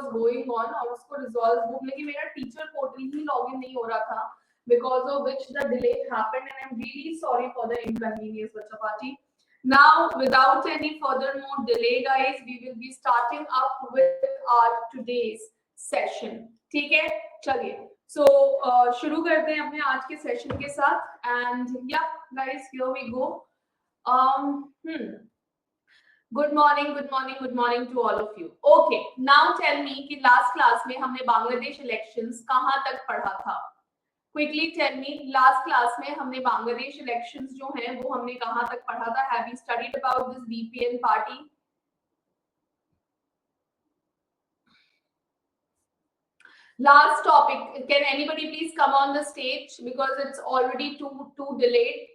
was going on और उसको resolve वो, लेकिन मेरा टीचर पोर्टल ही लॉगिन नहीं हो रहा था, because of which the delay happened, and I'm really sorry for the inconvenience, Bacha Party. Now, without any further more delay, guys, we will be starting up with our today's session. ठीक है, चलिए. So शुरू करते हैं अपने आज के session के साथ. And yeah, guys, here we go. Good morning to all of you. Okay, now tell me कि last class में हमने बांग्लादेश elections कहाँ तक पढ़ा था? Quickly tell me, last class में हमने बांग्लादेश elections जो हैं वो हमने कहाँ तक पढ़ा था? Have you studied about this BPN party? Last topic. Can anybody please come on the stage because it's already too delayed?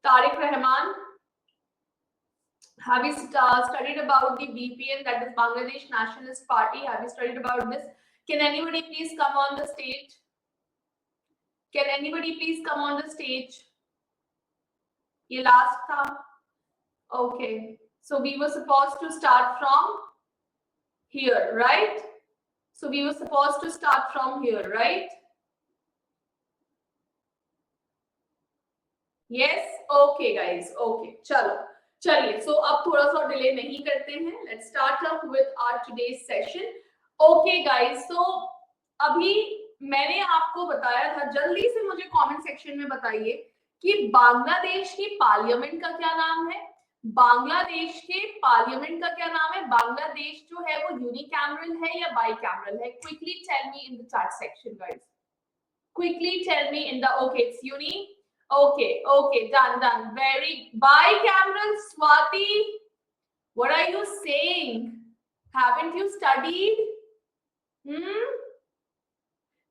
Tariq Rahman. Have you studied about the BPN, that is Bangladesh Nationalist Party? Have you studied about this? Can anybody please come on the stage? Can anybody please come on the stage? Ye last tha. Okay. So we were supposed to start from here, right? So we were supposed to start from here, right? Yes? Okay, guys. Okay. Chalo. चलिए, सो अब थोड़ा सा delay नहीं करते हैं. Let's start up with our today's session. Okay guys, so अभी मैंने आपको बताया था, जल्दी से मुझे कमेंट सेक्शन में बताइए कि बांग्लादेश की पार्लियामेंट का क्या नाम है. बांग्लादेश के पार्लियामेंट का क्या नाम है? बांग्लादेश जो है वो यूनिकैमरल है या बाइकैमरल है? Quickly tell me in the chat section guys. Quickly tell me in the. Okay, it's uni. Okay, done. Very bicameral, Swati. What are you saying? Haven't you studied?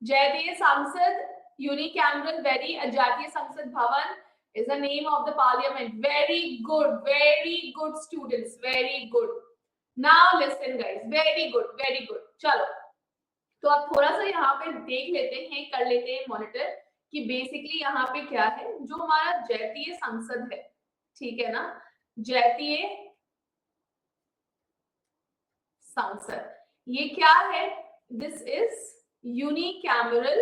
Jatiya Sangsad, unicameral, very. Jatiya Sangsad Bhavan is the name of the parliament. Very good students. Very good. Now listen, guys. Very good. चलो, तो आप थोड़ा सा यहाँ पे देख लेते हैं, कर लेते हैं मॉनिटर कि बेसिकली यहाँ पे क्या है. जो हमारा जातीय संसद है, ठीक है ना, जातीय संसद, ये क्या है? This is unicameral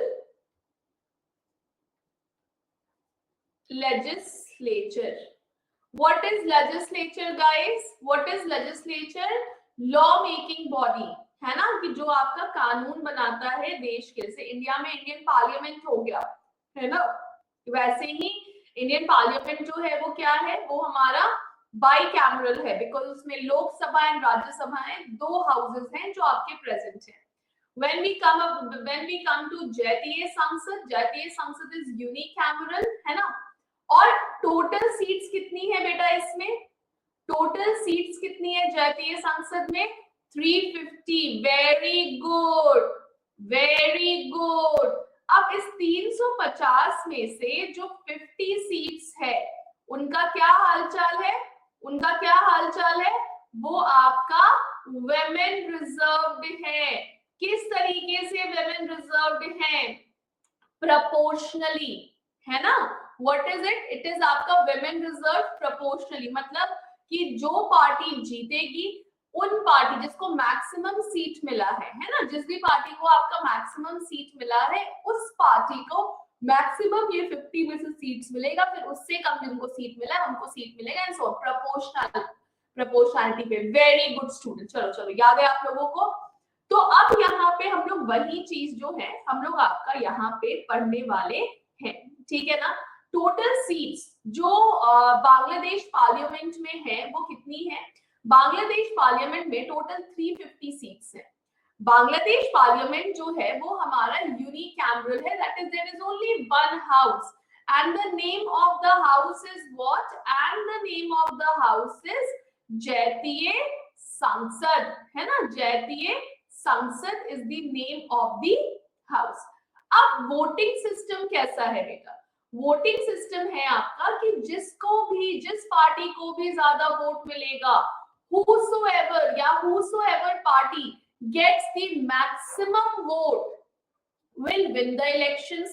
legislature. What is legislature guys? What is legislature? Law making body, है ना, कि जो आपका कानून बनाता है देश के. जैसे इंडिया में इंडियन पार्लियामेंट हो गया, है ना, वैसे ही इंडियन पार्लियामेंट जो है वो क्या है? वो हमारा बाइकैमरल है, बिकॉज उसमें लोकसभा एंड राज्यसभा है, दो हाउसेस हैं जो आपके प्रेजेंट हैं. when we come to जातीय संसद इज यूनिकैमरल, है ना. और टोटल सीट्स कितनी है बेटा इसमें? टोटल सीट्स कितनी है जातीय संसद में? 350. Very good. अब इस 350 में से जो 50 सीट्स है उनका क्या हालचाल है? वो आपका वेमेन रिजर्व्ड है. किस तरीके से वेमेन रिजर्व्ड है? प्रोपोर्शनली, है ना. What is it? It is आपका वेमेन रिजर्व प्रोपोर्शनली, मतलब कि जो पार्टी जीतेगी, उन पार्टी जिसको मैक्सिमम सीट मिला है ना, जिस भी पार्टी को आपका मैक्सिमम सीट मिला है, उस पार्टी को मैक्सिमम ये 50 में से सीट्स मिलेगा. फिर उससे कम जिनको सीट मिला है उनको सीट मिलेगा, एंड सो प्रोपोर्शनलिटी पे. Very good student. चलो याद है आप लोगों को. तो अब यहाँ पे हम लोग वही चीज जो है हम लोग आपका यहाँ पे पढ़ने वाले हैं, ठीक है ना. टोटल सीट्स जो बांग्लादेश पार्लियामेंट में है वो कितनी है? बांग्लादेश पार्लियामेंट में टोटल 350 सीट्स है. बांग्लादेश पार्लियामेंट जो है वो हमारा यूनिकैमरल है, that is there is only one house, and the name of the house is what? And the name of the house is Jatiya Sangsad, है ना. Jatiya Sangsad is the name of the house. अब voting system कैसा है बेटा? Voting system है आपका कि जिस पार्टी को भी ज्यादा वोट मिलेगा, whosoever party gets the maximum vote will win the elections,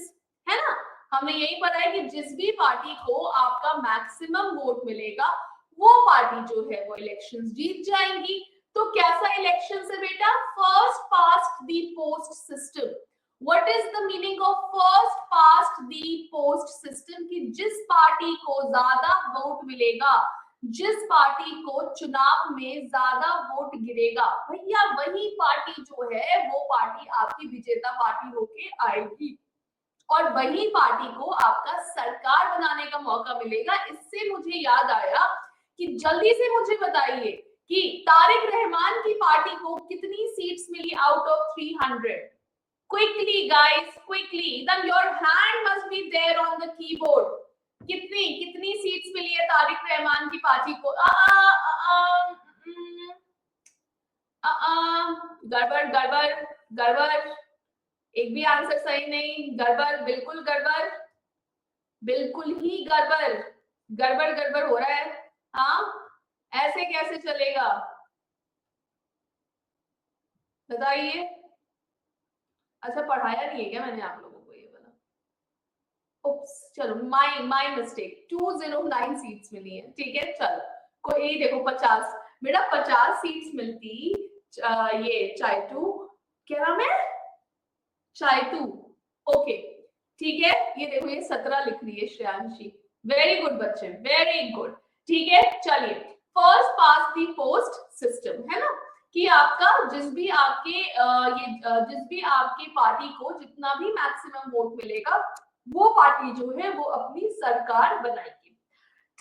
है ना. हमने यही पढ़ा है कि जिस भी पार्टी को आपका मैक्सिमम वोट मिलेगा वो पार्टी जो है वो इलेक्शंस जीत जाएंगी. तो कैसा इलेक्शन है बेटा? First pass the post system. What is the meaning of first past the post system? कि जिस पार्टी को ज्यादा वोट मिलेगा, जिस पार्टी को चुनाव में ज्यादा वोट गिरेगा, भैया वही पार्टी जो है वो पार्टी आपकी विजेता पार्टी होके आएगी और वही पार्टी को आपका सरकार बनाने का मौका मिलेगा। इससे मुझे याद आया कि जल्दी से मुझे बताइए कि तारिक रहमान की पार्टी को कितनी सीट्स मिली out of 300? Quickly guys, quickly, then your hand must be there on the keyboard. कितनी सीट्स मिली है तारिक रहमान की पार्टी को? गड़बड़ गड़बड़ गड़बड़, एक भी आंसर सही नहीं, गड़बड़, बिल्कुल गड़बड़, बिल्कुल ही गड़बड़, गड़बड़ गड़बड़ हो रहा है। हाँ, ऐसे कैसे चलेगा बताइए? अच्छा, पढ़ाया नहीं है क्या मैंने आप लोगों को ये वाला? उप्स, चलो माय मिस्टेक, 209 सीट्स मिली है, ठीक है। चलो कोई देखो 50, बेटा 50 सीट्स मिलती ये चाइटू, क्या नाम है, चाइटू, ओके ठीक है। ये देखो ये 17 लिख रही है श्रेयांशी, वेरी गुड बच्चे, वेरी गुड, ठीक है। चलिए, first past the post system है ना, कि आपका जिस भी आपके पार्टी को जितना भी मैक्सिमम वोट मिलेगा वो पार्टी जो है वो अपनी सरकार बनाएगी।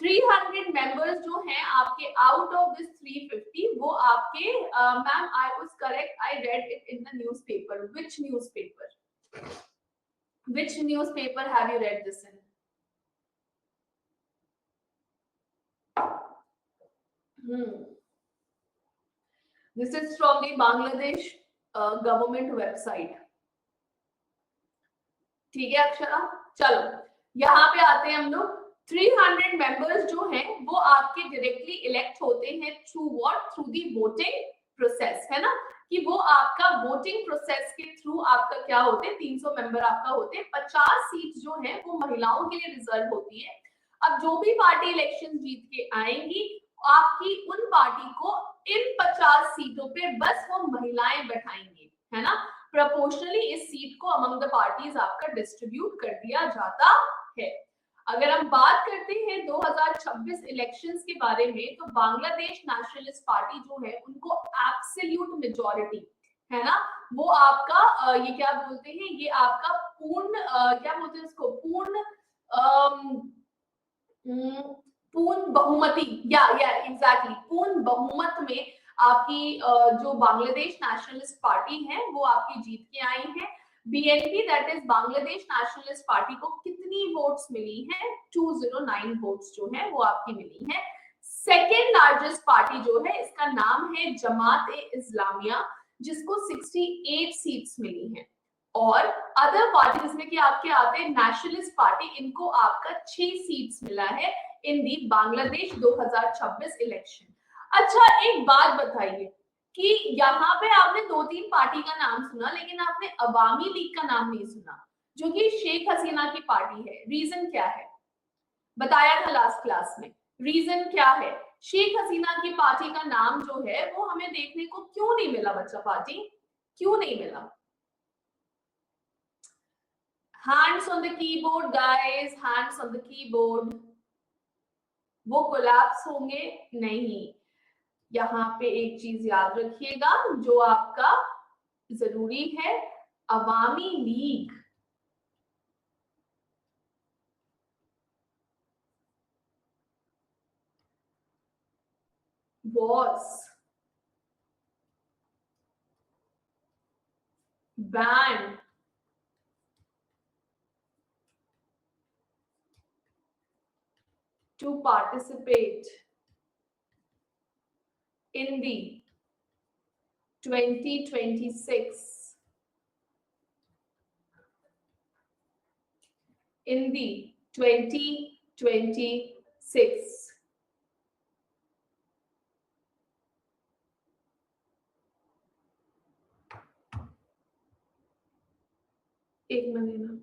300 मेंबर्स जो हैं आपके आउट ऑफ दिस 350 वो आपके, ma'am I was correct, I read it in the newspaper. Which newspaper have you read this in? This is from the Bangladesh government website. ठीक है अक्षरा, चलो यहाँ पे आते हैं हम लोग। 300 मेंबर्स जो हैं वो आपके डायरेक्टली इलेक्ट होते हैं through what? Through the voting process, है ना, कि वो आपका वोटिंग प्रोसेस के थ्रू आपका क्या होते हैं, 300 मेंबर आपका होते हैं। 50 सीट जो है वो महिलाओं के लिए रिजर्व होती है। अब जो भी पार्टी इलेक्शन जीत के आएंगी आपकी उन पार्टी को इन 50 सीटों पे बस वो महिलाएं बैठाएंगी, है ना। प्रोपोर्शनली इस सीट को अमंग द पार्टीज आपका डिस्ट्रीब्यूट कर दिया जाता है। अगर हम बात करते हैं 2026 इलेक्शंस के बारे में, तो बांग्लादेश नेशनलिस्ट पार्टी जो है उनको एब्सोल्यूट मेजॉरिटी, है ना, वो आपका ये क्या बोलते हैं, ये आपका पूर्ण क्या बोलते हैं इसको, पूर्ण बहुमती, या एग्जैक्टली पूर्ण बहुमत में आपकी जो बांग्लादेश नेशनलिस्ट पार्टी है वो आपकी जीत के आई है। BNP that is Bangladesh nationalist party को कितनी वोट्स मिली है? 209 वोट्स जो है वो आपकी मिली है। सेकेंड लार्जेस्ट पार्टी जो है इसका नाम है जमात ए इस्लामिया, जिसको 68 सीट्स मिली हैं। और अदर पार्टी जिसमें कि आपके आते हैं नेशनलिस्ट पार्टी, इनको आपका 6 सीट्स मिला है इन दी बांग्लादेश 2026 इलेक्शन। अच्छा एक बात बताइए कि यहाँ पे आपने 2-3 पार्टी का नाम सुना लेकिन आपने अवामी लीग का नाम नहीं सुना, जो कि शेख हसीना की पार्टी है। रीजन क्या है? बताया था लास्ट क्लास में, रीजन क्या है? शेख हसीना की पार्टी का नाम जो है वो हमें देखने को क्यों नहीं मिला बच्चा? पार्टी क्यों नहीं मिला? Hands on the keyboard guys, hands on the keyboard. वो कोलैप्स होंगे नहीं। यहाँ पे एक चीज याद रखिएगा जो आपका जरूरी है, अवामी league was banned to participate in the 2026 in the 2026 एक मिनट,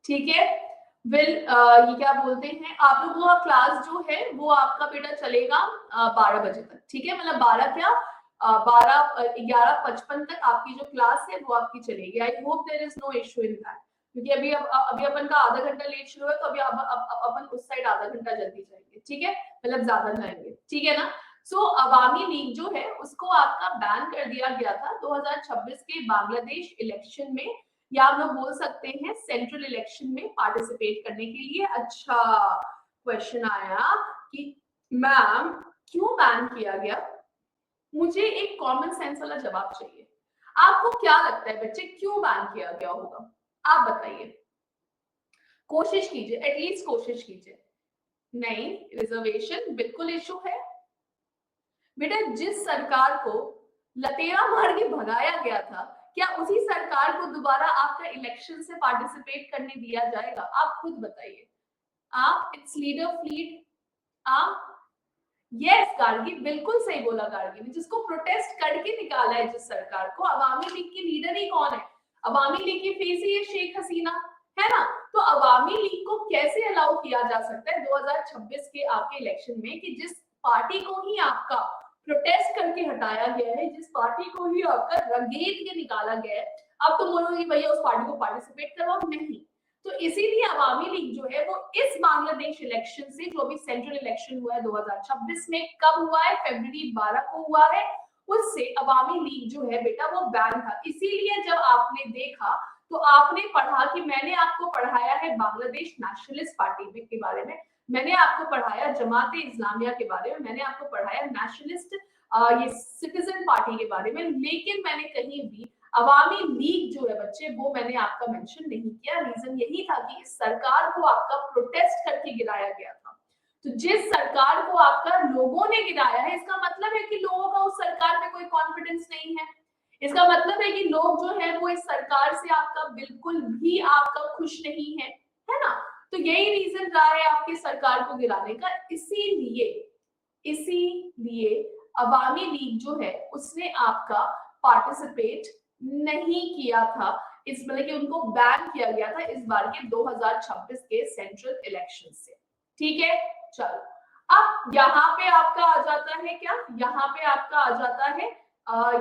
ठीक है। ये क्या बोलते हैं, आप लोगों का क्लास जो है वो आपका बेटा चलेगा 12 बजे तक, ठीक है। मतलब 12 क्या 11:55 तक आपकी जो क्लास है वो आपकी चलेगी। I hope there is no issue in that, क्योंकि अभी अपन का आधा घंटा लेट शुरू है, तो अभी अपन उस साइड आधा घंटा जल्दी जाएंगे, ठीक है, मतलब ज्यादा जाएंगे, ठीक है ना। सो अवामी लीग जो है उसको आपका बैन कर दिया गया था 2026 के बांग्लादेश इलेक्शन में, या आप लोग बोल सकते हैं सेंट्रल इलेक्शन में पार्टिसिपेट करने के लिए। अच्छा, क्वेश्चन आया कि मैम क्यों बैन किया गया, मुझे एक कॉमन सेंस वाला जवाब चाहिए। आपको क्या लगता है बच्चे, क्यों बैन किया गया होगा, आप बताइए, कोशिश कीजिए, एटलीस्ट कोशिश कीजिए। नहीं, रिजर्वेशन बिल्कुल इशू है बेटा। जिस सरकार को लतेरा मार के भगाया गया था, क्या उसी सरकार को दोबारा आपका इलेक्शन से पार्टिसिपेट करने दिया जाएगा, आप खुद बताइए। आप इट्स लीडर फ्लीट, आप यस गार्गी, बिल्कुल सही बोला गार्गी ने, जिसको प्रोटेस्ट करके निकाला है जिस सरकार को। अवामी लीग की लीडर ही कौन है, अवामी लीग की फेस ही है शेख हसीना, है ना। तो अवामी लीग को कैसे अलाउ किया जा सकता है 2026 के आपके इलेक्शन में, कि जिस पार्टी को ही आपका प्रोटेस्ट करके हटाया गया है, जिस पार्टी को ही आपका रंगेत के निकाला गया है, अब तो बोलोगे भैया उस पार्टी को पार्टिसिपेट करवाओ, नहीं। तो इसीलिए अवामी लीग जो है वो इस बांग्लादेश इलेक्शन से, जो अभी सेंट्रल इलेक्शन हुआ है 2026 में, कब हुआ है, फरवरी 12 को हुआ है, उससे अवामी लीग जो है बेटा वो बैन था। इसीलिए जब आपने देखा तो आपने पढ़ा कि मैंने आपको पढ़ाया है बांग्लादेश नेशनलिस्ट पार्टी के बारे में, मैंने आपको पढ़ाया जमाते इस्लामिया के बारे में, मैंने आपको पढ़ाया नेशनलिस्ट ये सिटीजन पार्टी के बारे में, लेकिन मैंने कहीं भी अवामी लीग जो है बच्चे वो मैंने आपका मेंशन नहीं किया। रीजन यही था कि इस सरकार को आपका प्रोटेस्ट करके गिराया गया था। तो जिस सरकार को आपका लोगों ने गिराया है, इसका मतलब है कि लोगों का उस सरकार में कोई कॉन्फिडेंस नहीं है, इसका मतलब है कि लोग जो है वो इस सरकार से आपका बिल्कुल भी आपका खुश नहीं है ना। तो यही रीजन रहा है आपकी सरकार को गिराने का। इसीलिए अवामी लीग जो है उसने आपका पार्टिसिपेट नहीं किया था, इस मतलब कि उनको बैन किया गया था इस बार के 2026 के सेंट्रल इलेक्शन से, ठीक है। चलो, अब यहाँ पे आपका आ जाता है क्या, यहाँ पे आपका आ जाता है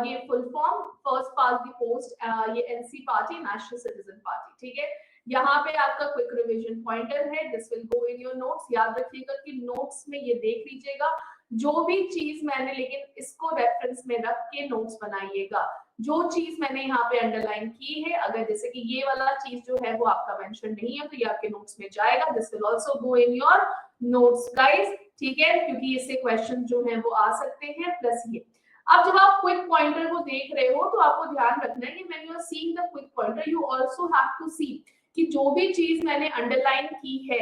ये full form, first past the post, ये NC party, national citizen party, ठीक है। यहाँ पे आपका क्विक रिवीजन पॉइंटर है, this will go in your notes. याद रखिएगा कि नोट्स में ये देख लीजिएगा, जो भी चीज मैंने, लेकिन इसको रेफरेंस में रख के नोट्स बनाइएगा। जो चीज मैंने यहाँ पे अंडरलाइन की है, अगर जैसे कि ये वाला चीज जो है वो आपका मेंशन नहीं है तो ये आपके नोट्स में जाएगा, this will also go in your notes guys, ठीक है, क्योंकि इससे क्वेश्चन जो है वो आ सकते हैं। प्लस ये, अब जब आप क्विक पॉइंटर को देख रहे हो तो आपको ध्यान रखना है कि when you are seeing the quick pointer you also have to see कि जो भी चीज मैंने अंडरलाइन की है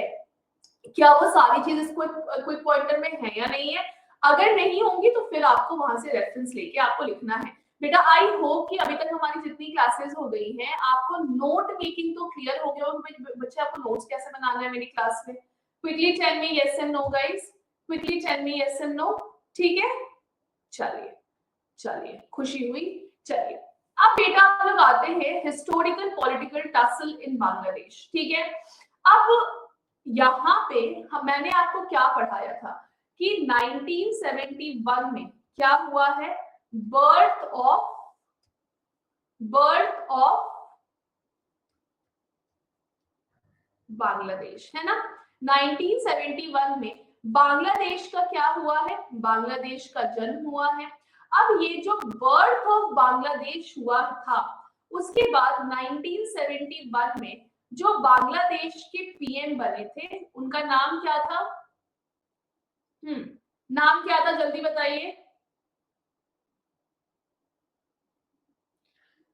क्या वो सारी चीज इस क्विक पॉइंटर में है या नहीं है। अगर नहीं होंगी तो फिर आपको वहां से रेफरेंस लेके आपको लिखना है बेटा। आई होप कि अभी तक हमारी जितनी क्लासेस हो गई हैं आपको नोट मेकिंग तो क्लियर हो गया होगा। बच्चे आपको नोट्स कैसे बनाना है मेरी क्लास में, quickly tell me yes and no guys, quickly tell me yes and no, ठीक है। चलिए चलिए, खुशी हुई। चलिए, अब बेटा हम लोग आते हैं हिस्टोरिकल पॉलिटिकल टसल इन बांग्लादेश, ठीक है। अब यहाँ पे मैंने आपको क्या पढ़ाया था कि 1971 में क्या हुआ है, बर्थ ऑफ बांग्लादेश, है ना। 1971 में बांग्लादेश का क्या हुआ है, बांग्लादेश का जन्म हुआ है। अब ये जो बर्थ ऑफ बांग्लादेश हुआ था उसके बाद 1971 में जो बांग्लादेश के पीएम बने थे उनका नाम क्या था, नाम क्या था जल्दी बताइए।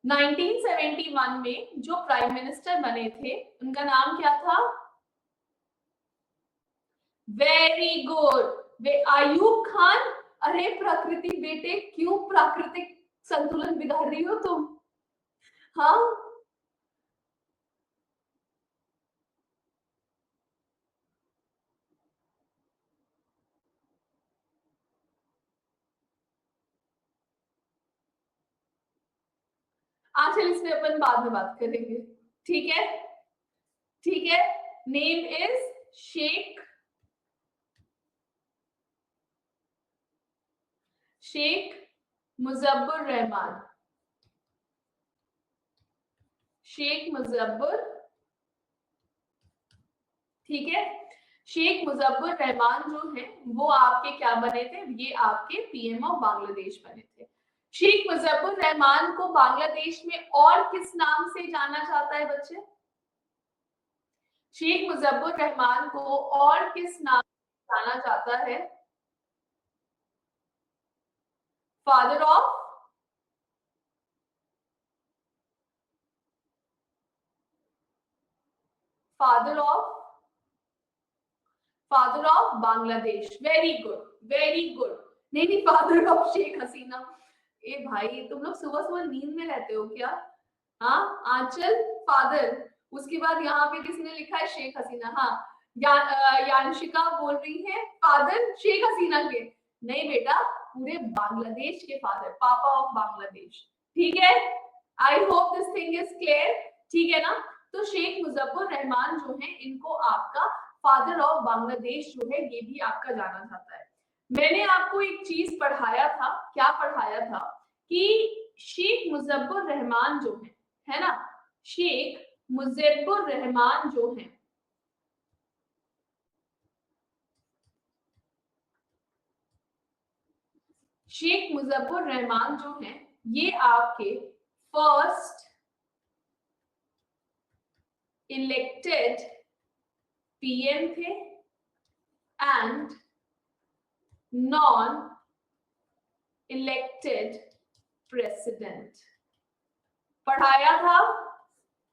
1971 में जो प्राइम मिनिस्टर बने थे उनका नाम क्या था, वेरी गुड, वे आयूब खान। अरे प्रकृति बेटे, क्यों प्राकृतिक संतुलन बिगाड़ रही हो तुम, हाँ। चल इस पे अपन बाद में बात करेंगे, ठीक है। ठीक है, नेम इज शेख मुजफ्फर रहमान। शेख मुजफ्फर, ठीक है, शेख मुजफ्फर रहमान जो है वो आपके क्या बने थे, ये आपके पीएम ऑफ बांग्लादेश बने थे। शेख मुजफ्फर रहमान को बांग्लादेश में और किस नाम से जाना जाता है बच्चे? शेख मुजफ्फर रहमान को और किस नाम से जाना जाता है? Father of, father of, father of Bangladesh. Very good, very good. नहीं नहीं, फादर ऑफ शेख हसीना। ए भाई तुम लोग सुबह सुबह नींद में रहते हो क्या? हाँ, आंचल फादर, उसके बाद यहाँ पे किसने लिखा है शेख हसीना। हाँ, यानशिका बोल रही है फादर शेख हसीना के। नहीं बेटा, पूरे बांग्लादेश के फादर, पापा ऑफ बांग्लादेश। ठीक है, I hope this thing is clear. ठीक है ना? तो शेख मुजफ्फर रहमान जो है इनको आपका फादर ऑफ बांग्लादेश जो है ये भी आपका जाना जाता है। मैंने आपको एक चीज पढ़ाया था, क्या पढ़ाया था कि शेख मुजफ्फर रहमान जो है ना, शेख मुजफ्फर रहमान जो है, शेख मुजफ्फर रहमान जो है ये आपके फर्स्ट इलेक्टेड पीएम थे एंड नॉन इलेक्टेड प्रेसिडेंट। पढ़ाया था,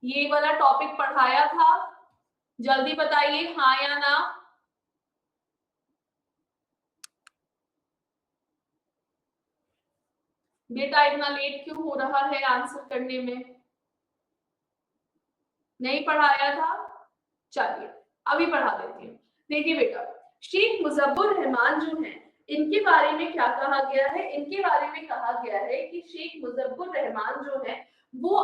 ये वाला टॉपिक पढ़ाया था, जल्दी बताइए हाँ या ना। बेटा इतना लेट क्यों हो रहा है आंसर करने में? नहीं पढ़ाया था? चलिए अभी पढ़ा देती हूँ। देखिए बेटा, शेख मुजफ्फर रहमान जो है इनके बारे में क्या कहा गया है, इनके बारे में कहा गया है कि शेख मुजफ्फर रहमान जो है वो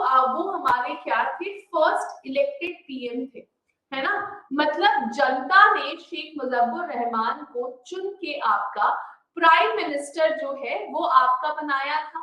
हमारे क्या थे, फर्स्ट इलेक्टेड पीएम थे, है ना। मतलब जनता ने शेख मुजफ्फर रहमान को चुन के आपका प्राइम मिनिस्टर जो है वो आपका बनाया था।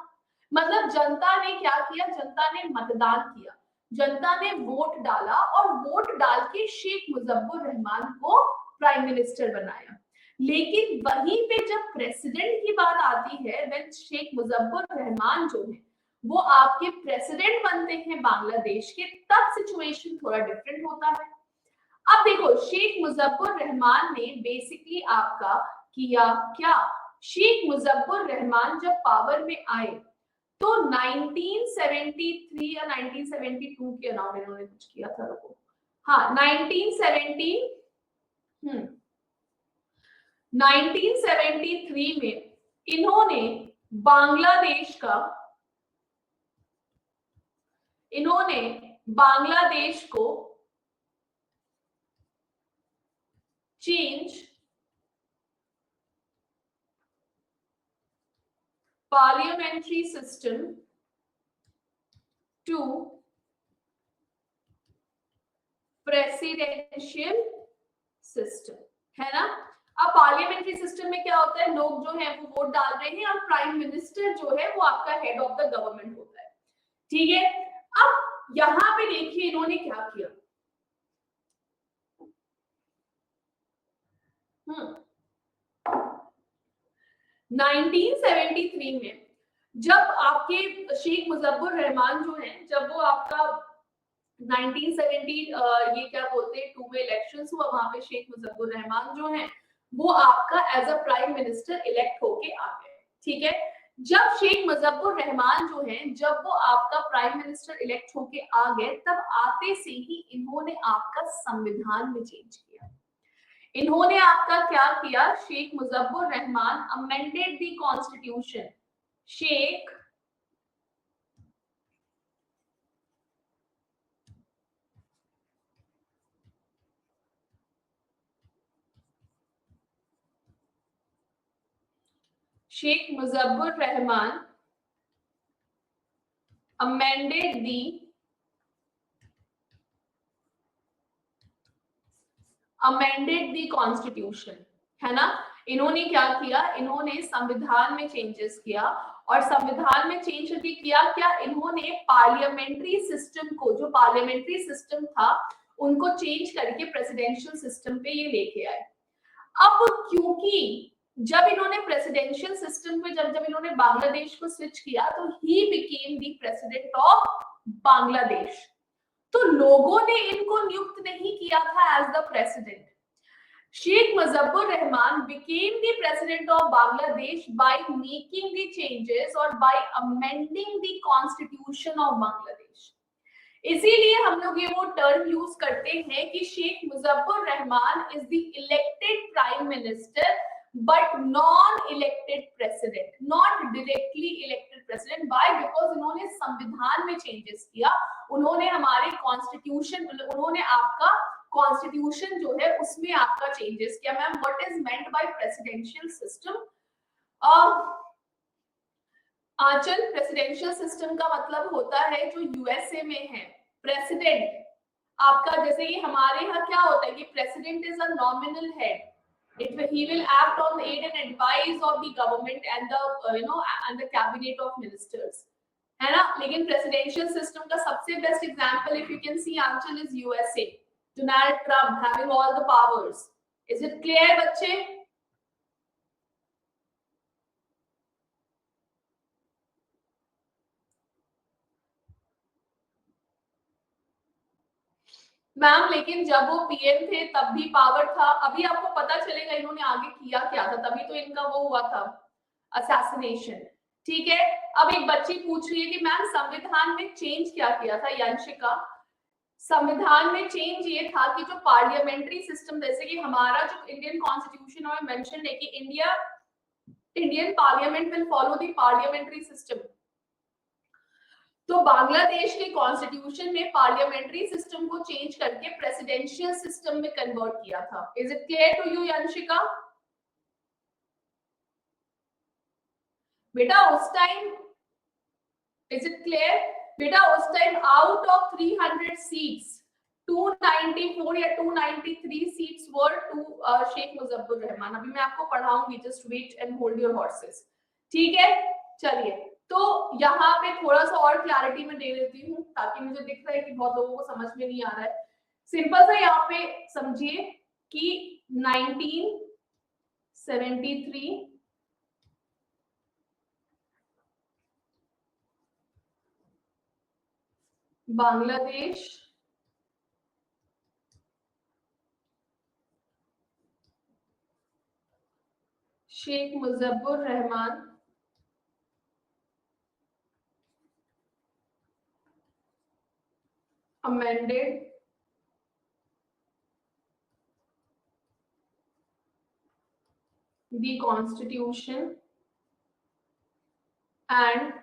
मतलब जनता ने क्या किया, जनता ने मतदान किया, जनता ने वोट डाला और वोट डाल के शेख मुजफ्फर रहमान को प्राइम मिनिस्टर बनाया। लेकिन वहीं पे जब प्रेसिडेंट की बात आती है, व्हेन शेख मुजफ्फर रहमान जो है वो आपके प्रेसिडेंट बनते हैं बांग्लादेश के, तब सिचुएशन थोड़ा डिफरेंट होता है। अब देखो, शेख मुजफ्फर रहमान ने बेसिकली आपका किया क्या, शेख मुजफ्फर रहमान जब पावर में आए तो 1973 या 1972 के अराउंड इन्होंने कुछ किया था लोगों। हाँ 1973 में इन्होंने बांग्लादेश का, इन्होंने बांग्लादेश को change parliamentary system to presidential system, है ना। अब पार्लियामेंट्री सिस्टम में क्या होता है, लोग जो है वो वोट डाल रहे हैं और प्राइम मिनिस्टर जो है वो आपका हेड ऑफ द गवर्नमेंट होता है। ठीक है, अब यहां पे देखिए इन्होंने क्या किया। 1973 में जब आपके शेख मुजफ्फर रहमान जो है, जब वो आपका 1970 ये क्या बोलते हैं 2 में इलेक्शंस हुआ, वहां पे शेख मुजफ्फर रहमान जो है वो आपका as a prime minister elect होके आ गए। ठीक है, जब शेख मुजफ्फर रहमान जो है जब वो आपका प्राइम मिनिस्टर इलेक्ट होके आ गए, तब आते से ही इन्होंने आपका संविधान में चेंज किया। इन्होंने आपका क्या किया, Sheikh Muzaffar Rahman amended the constitution. Sheikh Muzaffar Rahman amended the amended the constitution, है ना। इन्होंने क्या किया, इन्होंने संविधान में चेंजेस किया, और संविधान में चेंज करके किया क्या, इन्होंने पार्लियामेंट्री सिस्टम को, जो पार्लियामेंट्री सिस्टम था उनको चेंज करके प्रेसिडेंशियल सिस्टम पे ये लेके आए। अब क्योंकि जब इन्होंने प्रेसिडेंशियल सिस्टम पे जब इन्होंने बांग्लादेश को स्विच किया तो he became the president of Bangladesh. तो लोगों ने इनको नियुक्त नहीं किया था as the president. Sheikh Mujibur Rahman became the president of Bangladesh by making the changes or by amending the constitution of Bangladesh. इसीलिए हम लोग ये वो टर्म यूज करते हैं कि Sheikh Muzaffar Rahman is the elected prime minister but non elected president, not directly elected president. By because उन्होंने संविधान में चेंजेस किया, उन्होंने हमारे कॉन्स्टिट्यूशन, उन्होंने आपका कॉन्स्टिट्यूशन जो है उसमें आपका चेंजेस किया। Ma'am what is meant by presidential system? Anchal, presidential system का मतलब होता है जो यूएसए में है प्रेसिडेंट आपका, जैसे कि हमारे यहाँ क्या होता है कि president is a nominal head, he will act on the aid and advice of the government and the and the cabinet of ministers, है ना। लेकिन प्रेसिडेंशियल सिस्टम का सबसे best example if you can see Anchal is USA, Donald Trump having all the powers. Is it clear बच्चे? Ma'am लेकिन जब वो PM थे तब भी पावर था, अभी आपको पता चलेगा इन्होंने आगे किया क्या था, तभी तो इनका वो हुआ था असैसिनेशन। ठीक है, अब एक बच्ची पूछ रही है कि मैम संविधान में चेंज क्या किया था? यंशिका, संविधान में चेंज ये था कि जो पार्लियामेंट्री सिस्टम, जैसे कि हमारा जो इंडियन कॉन्स्टिट्यूशन में मेंशन है कि Indian parliament will follow the parliamentary system, तो बांग्लादेश के कॉन्स्टिट्यूशन में पार्लियामेंट्री सिस्टम को चेंज करके प्रेसिडेंशियल सिस्टम में कन्वर्ट किया था। Is it clear to you Yanshika? बेटा उस टाइम, इज इट क्लियर बेटा, उस टाइम आउट ऑफ 300 सीट्स 294 या 293 seats were to Sheikh Muzaffar Rahman. अभी मैं आपको पढ़ाऊंगी, just wait and hold your horses. ठीक है, चलिए तो यहाँ पे थोड़ा सा और क्लैरिटी में दे देती हूँ ताकि मुझे दिख रहा है कि बहुत लोगों को समझ में नहीं आ रहा है। सिंपल सा यहाँ पे समझिए कि 1973 Bangladesh Sheikh Muzaffar Rahman amended the constitution and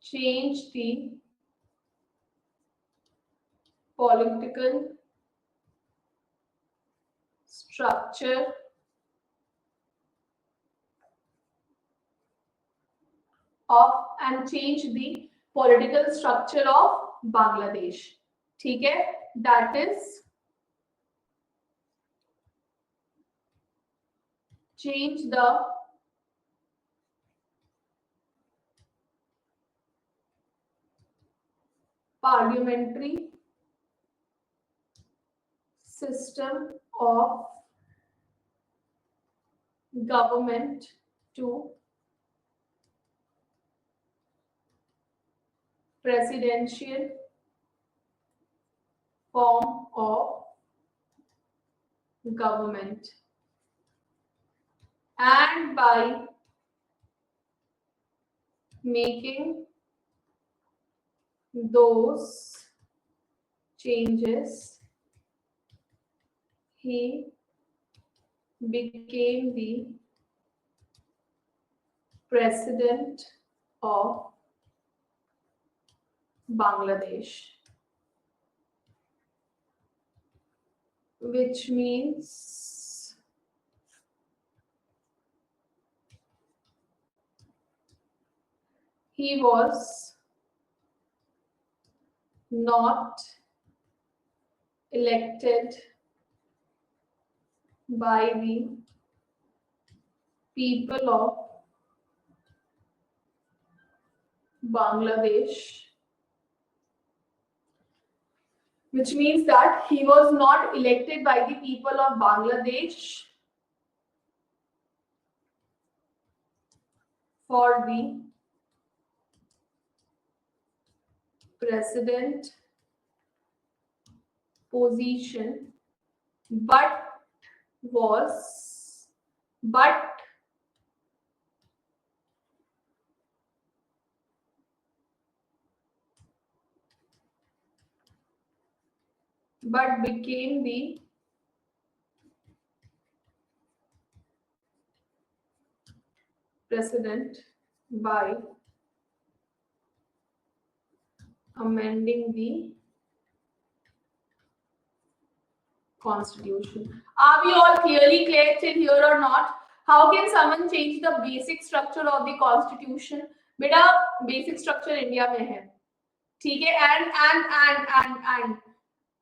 changed the political structure of Bangladesh. ठीक है, that is change the parliamentary system of government to presidential form of government, and by making those changes he became the president of Bangladesh, which means he was not elected by the people of Bangladesh, which means that he was not elected by the people of Bangladesh for the president position, but became the president by amending the constitution. Are we all clearly clear till here or not? How can someone change the basic structure of the constitution? बेटा basic structure India में है, ठीक है, and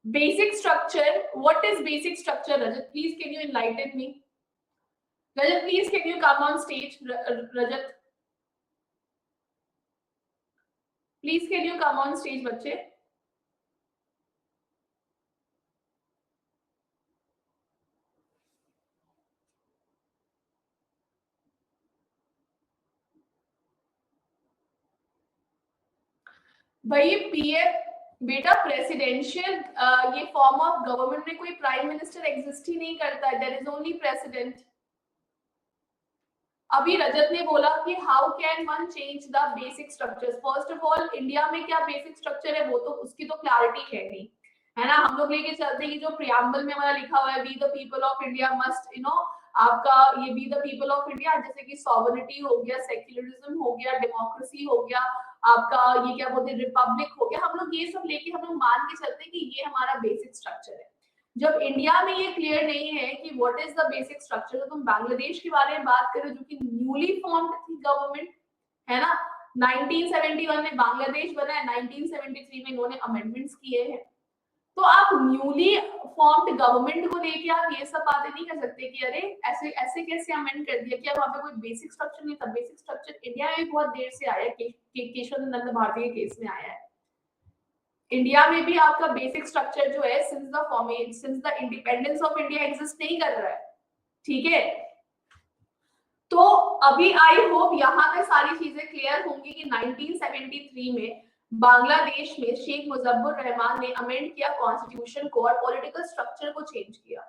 basic structure. What is basic structure? Rajat, please can you enlighten me? Rajat, please can you come on stage? Rajat, please can you come on stage, बच्चे? भाई PM बेटा presidential ये form of government में कोई prime minister exist ही नहीं करता है, there is only president. अभी रजत ने बोला कि how can one change the basic structures. First of all India में क्या बेसिक स्ट्रक्चर है वो तो उसकी तो क्लैरिटी है नहीं, है ना. हम लोग लेके चलते हैं कि जो प्रियम्बल में हमारा लिखा हुआ है we the people of India must आपका ये we the people of India, जैसे कि सॉवरेनिटी हो गया, सेक्युलरिज्म हो गया, डेमोक्रेसी हो गया, आपका ये क्या बोलते हैं रिपब्लिक हो गया. हम लोग ये सब लेके हम लोग मान के चलते हैं कि ये हमारा बेसिक स्ट्रक्चर है. जब इंडिया में ये क्लियर नहीं है कि what is the basic structure, तो तुम बांग्लादेश के बारे में बात करो जो कि न्यूली फॉर्म्ड थी गवर्नमेंट, है ना. 1971 में बांग्लादेश बना है, 1973 में इन्होंने अमेंडमेंट्स किए हैं. तो आप न्यूली फॉर्म्ड गवर्नमेंट को लेके आप ये सब बातें नहीं कर सकते कि अरे ऐसे ऐसे कैसे अमेंड कर दिया, क्या वहां पे कोई बेसिक स्ट्रक्चर नहीं था. बेसिक स्ट्रक्चर इंडिया में बहुत देर से आया है, केशव नंद भारती के केस में आया है. इंडिया में भी आपका बेसिक स्ट्रक्चर जो है since the independence of India exist नहीं कर रहा है, ठीक है. तो अभी आई होप यहाँ तक सारी चीजें क्लियर होंगी कि 1973 में बांग्लादेश में शेख मुजफ्फर रहमान ने अमेंड किया कॉन्स्टिट्यूशन को और पॉलिटिकल स्ट्रक्चर को चेंज किया.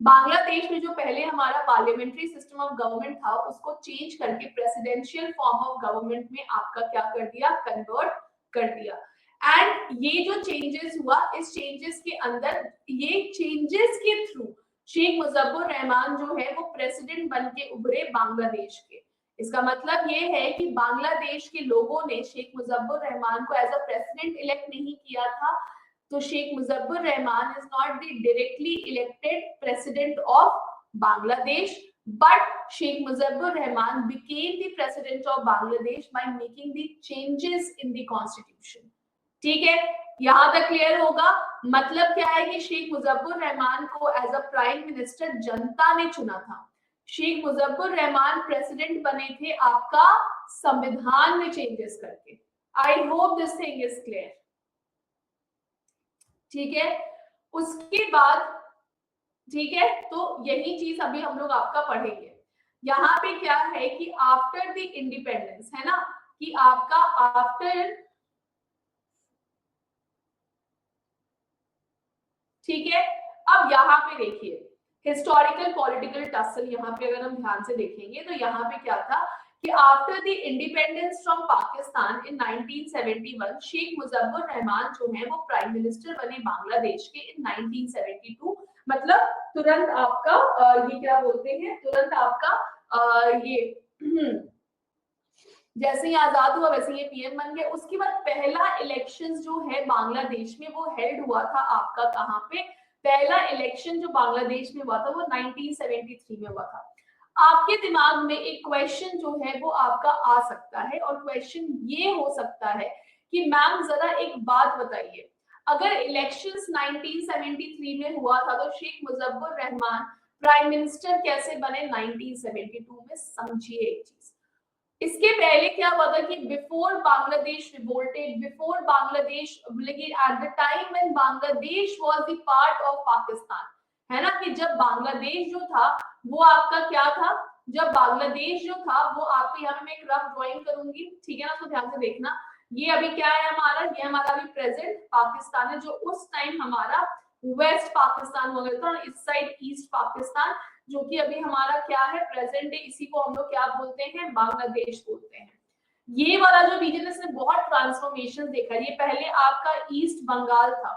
बांग्लादेश में जो पहले हमारा पार्लियामेंट्री सिस्टम ऑफ गवर्नमेंट था उसको चेंज करके प्रेसिडेंशियल फॉर्म ऑफ गवर्नमेंट में आपका क्या कर दिया, कन्वर्ट कर दिया. एंड ये जो चेंजेस हुआ, इस चेंजेस के अंदर ये चेंजेस के थ्रू शेख मुजफ्फर रहमान जो है वो प्रेसिडेंट बन के उभरे बांग्लादेश के. इसका मतलब ये है कि बांग्लादेश के लोगों ने शेख मुजफ्फर रहमान को एज अ प्रेसिडेंट इलेक्ट नहीं किया था. तो Sheikh Muzaffar Rahman is not the directly elected president of Bangladesh, but Sheikh Muzaffar Rahman became the president of Bangladesh by making the changes in the constitution. ठीक है, यहां तक क्लियर होगा. मतलब क्या है कि शेख मुजफ्फर रहमान को एज अ प्राइम मिनिस्टर जनता ने चुना था. शेख मुजफ्फर रहमान प्रेसिडेंट बने थे आपका संविधान में चेंजेस करके. I hope this thing is clear, ठीक है. उसके बाद ठीक है, तो यही चीज अभी हम लोग आपका पढ़ेंगे. यहाँ पे क्या है कि आफ्टर द इंडिपेंडेंस, है ना, कि आपका आफ्टर, ठीक है. अब यहाँ पे देखिए हिस्टोरिकल पॉलिटिकल टसल, यहाँ पे अगर हम ध्यान से देखेंगे तो यहाँ पे क्या था कि after the independence from Pakistan in 1971 Sheikh Muzaffar Rahman जो है वो प्राइम मिनिस्टर बने बांग्लादेश के इन 1972. मतलब तुरंत आपका ये क्या बोलते हैं, तुरंत आपका ये जैसे ही आजाद हुआ वैसे ये पीएम बन गए. उसके बाद पहला इलेक्शन जो है बांग्लादेश में वो हेल्ड हुआ था आपका कहाँ पे, पहला इलेक्शन जो बांग्लादेश में हुआ था वो 1973 में हुआ था. आपके दिमाग में एक क्वेश्चन जो है वो आपका आ सकता है और क्वेश्चन ये हो सकता है कि मैम जरा एक बात बताइए, अगर इलेक्शंस 1973 में हुआ था तो शेख मुजफ्फर रहमान प्राइम मिनिस्टर कैसे बने 1972 में? समझिए एक चीज, इसके पहले क्या हुआ था कि before Bangladesh revolted, before Bangladesh, लेकिन at the time when Bangladesh was the part of Pakistan, है ना, कि जब बांग्लादेश जो था वो आपका क्या था, जब बांग्लादेश जो था वो आपके, यहाँ पे मैं एक रफ ड्राइंग करूंगी, ठीक है ना, तो ध्यान से देखना। ये अभी क्या है हमारा, ये हमारा अभी प्रेजेंट पाकिस्तान है, जो उस टाइम हमारा वेस्ट पाकिस्तान हो गया था, और इस साइड ईस्ट पाकिस्तान, जो कि अभी हमारा क्या है, प्रेजेंट है, इसी को हम लोग क्या बोलते हैं, बांग्लादेश बोलते हैं। ये वाला जो रीजन, इसने बहुत ट्रांसफॉर्मेशन देखा। ये पहले आपका ईस्ट बंगाल था,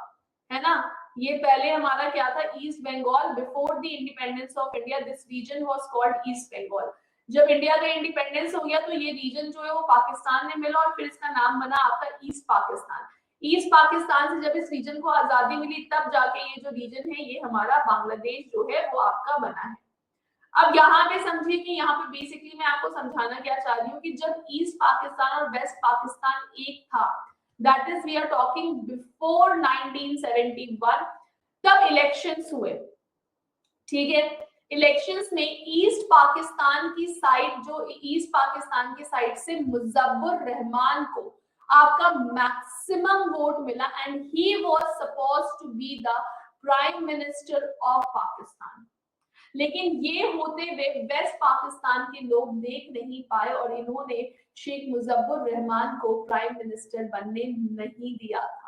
है ना, ये पहले हमारा क्या था, east Bengal. Before the independence of India this region was called east Bengal. जब इंडिया का इंडिपेंडेंस हो गया तो ये रीजन जो है वो पाकिस्तान में मिला, और फिर इसका नाम बना आपका ईस्ट पाकिस्तान। ईस्ट पाकिस्तान से जब इस रीजन को आजादी मिली, तब जाके ये जो रीजन है ये हमारा बांग्लादेश जो है वो आपका बना है। अब यहाँ पे समझिए कि यहाँ पे बेसिकली मैं आपको समझाना क्या चाह रही हूँ कि जब ईस्ट पाकिस्तान और वेस्ट पाकिस्तान एक था, that is we are talking before 1971, तब इलेक्शंस हुए, ठीक है। इलेक्शंस में ईस्ट पाकिस्तान की साइड, जो ईस्ट पाकिस्तान की साइड से मुजफ्फर रहमान को आपका मैक्सिमम वोट मिला, and he was supposed to be the prime minister of Pakistan. लेकिन ये होते हुए वेस्ट पाकिस्तान के लोग देख नहीं पाए, और इन्होंने शेख मुजफ्फर रहमान को प्राइम मिनिस्टर बनने नहीं दिया था।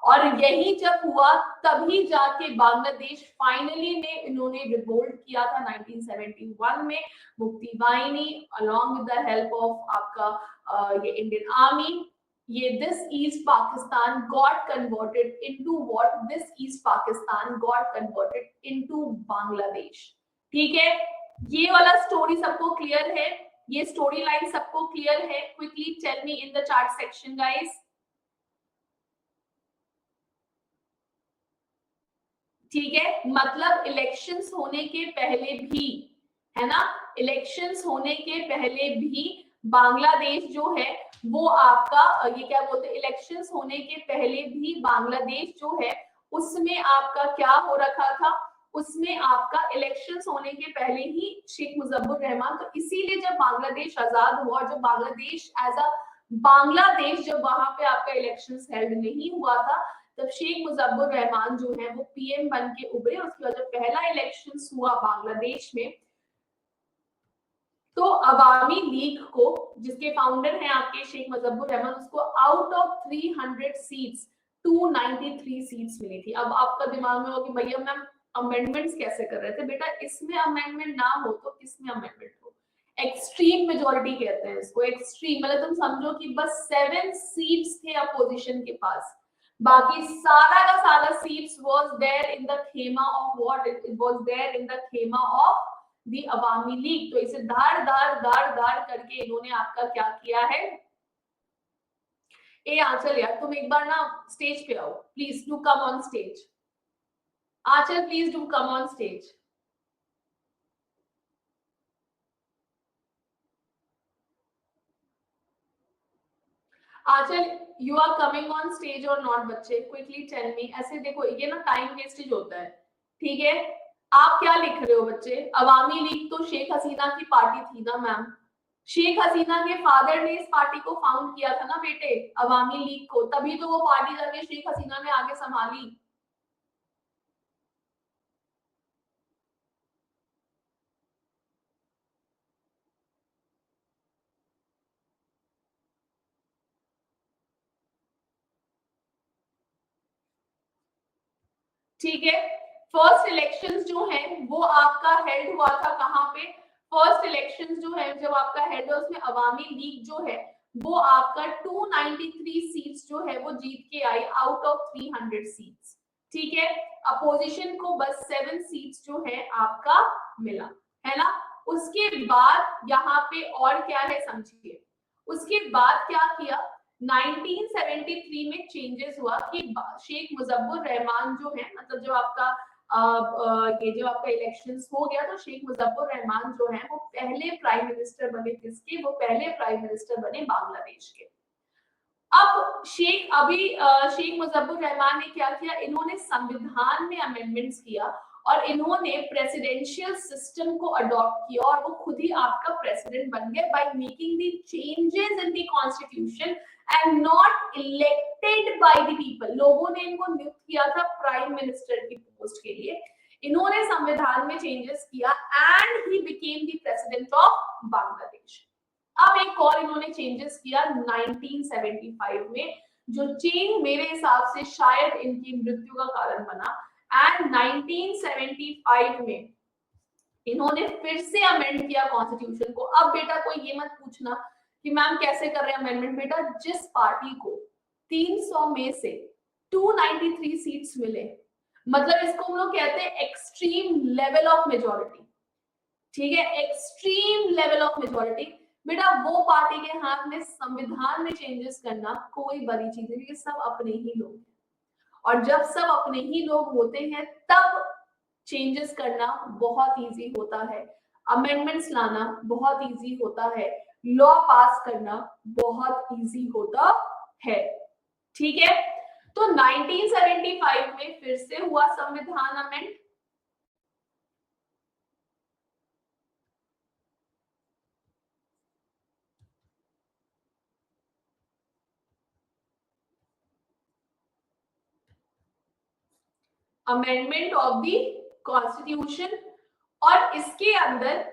और यही जब हुआ तभी जाके बांग्लादेश फाइनली में इन्होंने रिवोल्ट किया था 1971 में। Mufti Vahini along with the help of आपका ये इंडियन आर्मी, ये this east Pakistan got converted into what, this east Pakistan got converted into Bangladesh, ठीक है। ये वाला स्टोरी सबको क्लियर है? ये स्टोरी लाइन सबको क्लियर है? Quickly tell me in the chat section guys. ठीक है, मतलब इलेक्शंस होने के पहले भी, है ना, इलेक्शंस होने के पहले भी बांग्लादेश जो है वो आपका ये क्या बोलते हैं, इलेक्शंस होने के पहले भी बांग्लादेश जो है उसमें आपका क्या हो रखा था, उसमें आपका इलेक्शंस होने के पहले ही शेख मुजफ्फर रहमान, तो इसीलिए जब बांग्लादेश आजाद हुआ, जब बांग्लादेश एज अ बांग्लादेश जब वहां पे आपका इलेक्शंस हेल्ड नहीं हुआ था, तब शेख मुजफ्फर रहमान जो है वो पीएम बन के उभरे। उसके बाद जब पहला इलेक्शंस हुआ बांग्लादेश में, तो अवामी लीग को, जिसके फाउंडर हैं आपके शेख मुजफ्फर रहमान, उसको आउट ऑफ 300 सीट्स 293 सीट्स मिली थी। अब आपका दिमाग में हो कि भैया मैम अमेंडमेंट्स कैसे कर रहे थे? बेटा इसमें अमेंडमेंट ना हो तो किसमें अमेंडमेंट हो? एक्सट्रीम मेजोरिटी कहते हैं इसको, एक्सट्रीम, मतलब तुम समझो कि बस 7 सीट्स थे अपोजिशन के पास, बाकी सारा का सारा seats was there in the खेमा of what, it was there in the खेमा ऑफ दी अवामी लीग। तो इसे धार धार धार धार करके इन्होंने आपका क्या किया है। ए आंचल यार तुम एक बार ना स्टेज पे आओ please, do come on stage. Anchal please do come on stage. Anchal you are coming on stage और नॉट? बच्चे क्विकली टेल मी। ऐसे देखो ये ना टाइम वेस्टेज होता है, ठीक है। आप क्या लिख रहे हो बच्चे? अवामी लीग तो शेख हसीना की पार्टी थी ना मैम, शेख हसीना के फादर ने इस पार्टी को फाउंड किया था ना बेटे, अवामी लीग को, तभी तो वो पार्टी जाके शेख हसीना ने आगे संभाली। ठीक है, फर्स्ट इलेक्शंस जो है वो आपका हेल्ड हुआ था कहाँ पे? फर्स्ट इलेक्शंस जो है जब आपका हेल्ड हुआ उसमें अवामी लीग जो है वो आपका 293 सीट्स जो है वो जीत के आई आउट ऑफ 300 सीट्स, ठीक है। अपोजिशन को बस 7 सीट्स जो है आपका मिला, है ना। उसके बाद यहाँ पे और क्या है समझिए, उसके बाद क्या किया, 1973 में चेंजेस हुआ कि शेख मुजफ्फर रहमान जो है, मतलब जब आपका ये जब आपका इलेक्शंस हो गया तो शेख मुजफ्फर रहमान जो है वो पहले प्राइम मिनिस्टर बने, किसके? वो पहले प्राइम मिनिस्टर बने बांग्लादेश के। अब शेख मुजफ्फर रहमान ने क्या किया, इन्होंने संविधान में अमेंडमेंट्स किया और इन्होंने प्रेसिडेंशियल सिस्टम को अडॉप्ट किया और वो खुद ही आपका प्रेसिडेंट बन गए by making the changes in the constitution and not elected by the people. लोगों ने इनको नियुक्त किया था प्राइम मिनिस्टर की पोस्ट के लिए, इन्होंने संविधान में चेंजेस किया and he became the president of Bangladesh. अब एक और इन्होंने चेंजेस किया 1975 में, जो चेंज मेरे हिसाब से शायद इनकी मृत्यु का कारण बना। एंड 1975 में इन्होंने फिर से अमेंड किया कॉन्स्टिट्यूशन को। अब बेटा कोई ये मत पूछना कि मैम कैसे कर रहे हैं अमेंडमेंट, बेटा जिस पार्टी को 300 में से 293 सीट्स मिले, मतलब इसको हम लोग कहते हैं एक्सट्रीम लेवल ऑफ मेजोरिटी, ठीक है, एक्सट्रीम लेवल ऑफ मेजोरिटी, बेटा वो पार्टी के हाथ में संविधान में चेंजेस करना कोई बड़ी चीज नहीं, क्योंकि सब अपने ही लोग हैं और जब सब अपने ही लोग होते हैं तब चेंजेस करना बहुत इजी होता है, अमेंडमेंट्स लाना बहुत इजी होता है, लॉ पास करना बहुत इजी होता है, ठीक है। तो 1975 में फिर से हुआ संविधान amend, amendment of the constitution, और इसके अंदर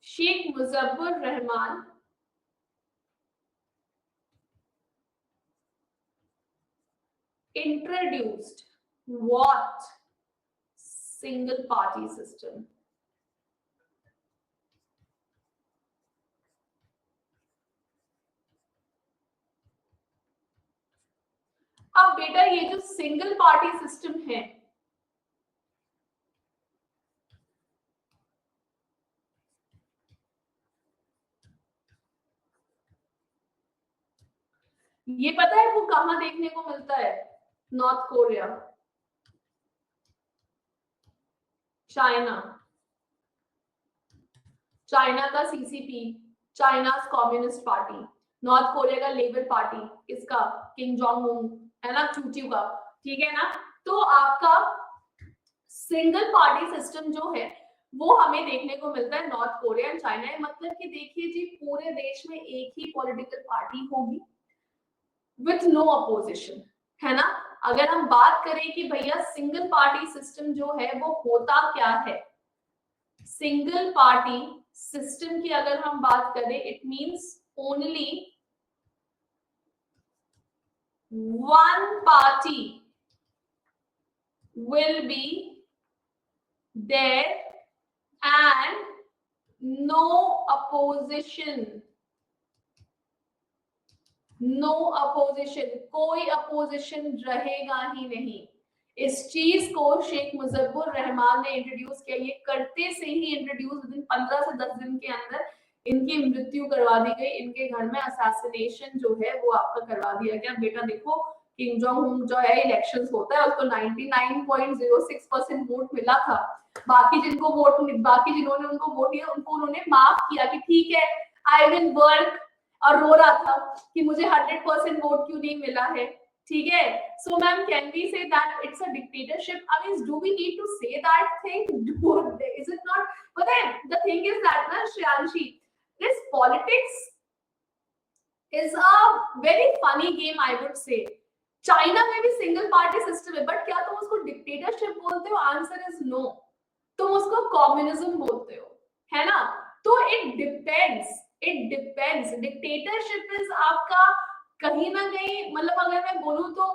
Sheikh Muzaffar Rahman introduced what? Single party system. अब बेटा ये जो सिंगल पार्टी सिस्टम है, ये पता है वो कहां देखने को मिलता है? नॉर्थ कोरिया, चाइना, चाइना का CCP, China communist party, north Korea का लेबर पार्टी, इसका किंग जोंग उन है ना, चूचू का, ठीक है ना। तो आपका सिंगल पार्टी सिस्टम जो है वो हमें देखने को मिलता है नॉर्थ कोरिया एंड चाइना। मतलब कि देखिए जी, पूरे देश में एक ही पॉलिटिकल पार्टी होगी विथ नो अपोजिशन, है ना। अगर हम बात करें कि भैया सिंगल पार्टी सिस्टम जो है वो होता क्या है, सिंगल पार्टी सिस्टम की अगर हम बात करें, it means only one party will be there and no opposition, no opposition, कोई अपोजिशन रहेगा ही नहीं। इस चीज को शेख मुजफ्फर रहमान ने इंट्रोड्यूस किया, ये करते से ही इंट्रोड्यूस 15 से 10 दिन के अंदर इनकी मृत्यु करवा दी गई, इनके घर में असैसिनेशन जो है वो आपका करवा दिया गया। बेटा देखो किम जोंग उन जो है इलेक्शंस होता है उसको 99.06% वोट मिला था, बाकी जिन्होंने उनको वोट दिया उनको उन्होंने माफ किया कि ठीक है आई विल वर्क, और रो रहा था कि मुझे 100% वोट क्यों नहीं मिला है, ठीक है। So ma'am can we say that it's a dictatorship? I mean do we need to say that thing? Is it not? पता है द थिंग इज दैट ना Shreyanshi, this politics is a very funny game I would say. China में भी single party system है, but क्या तुम उसको dictatorship बोलते हो? आंसर इज नो, तुम उसको कम्युनिज्म बोलते हो, है ना। तो it depends, it depends. Dictatorship is आपका कहीं ना कहीं, मतलब अगर मैं बोलूं तो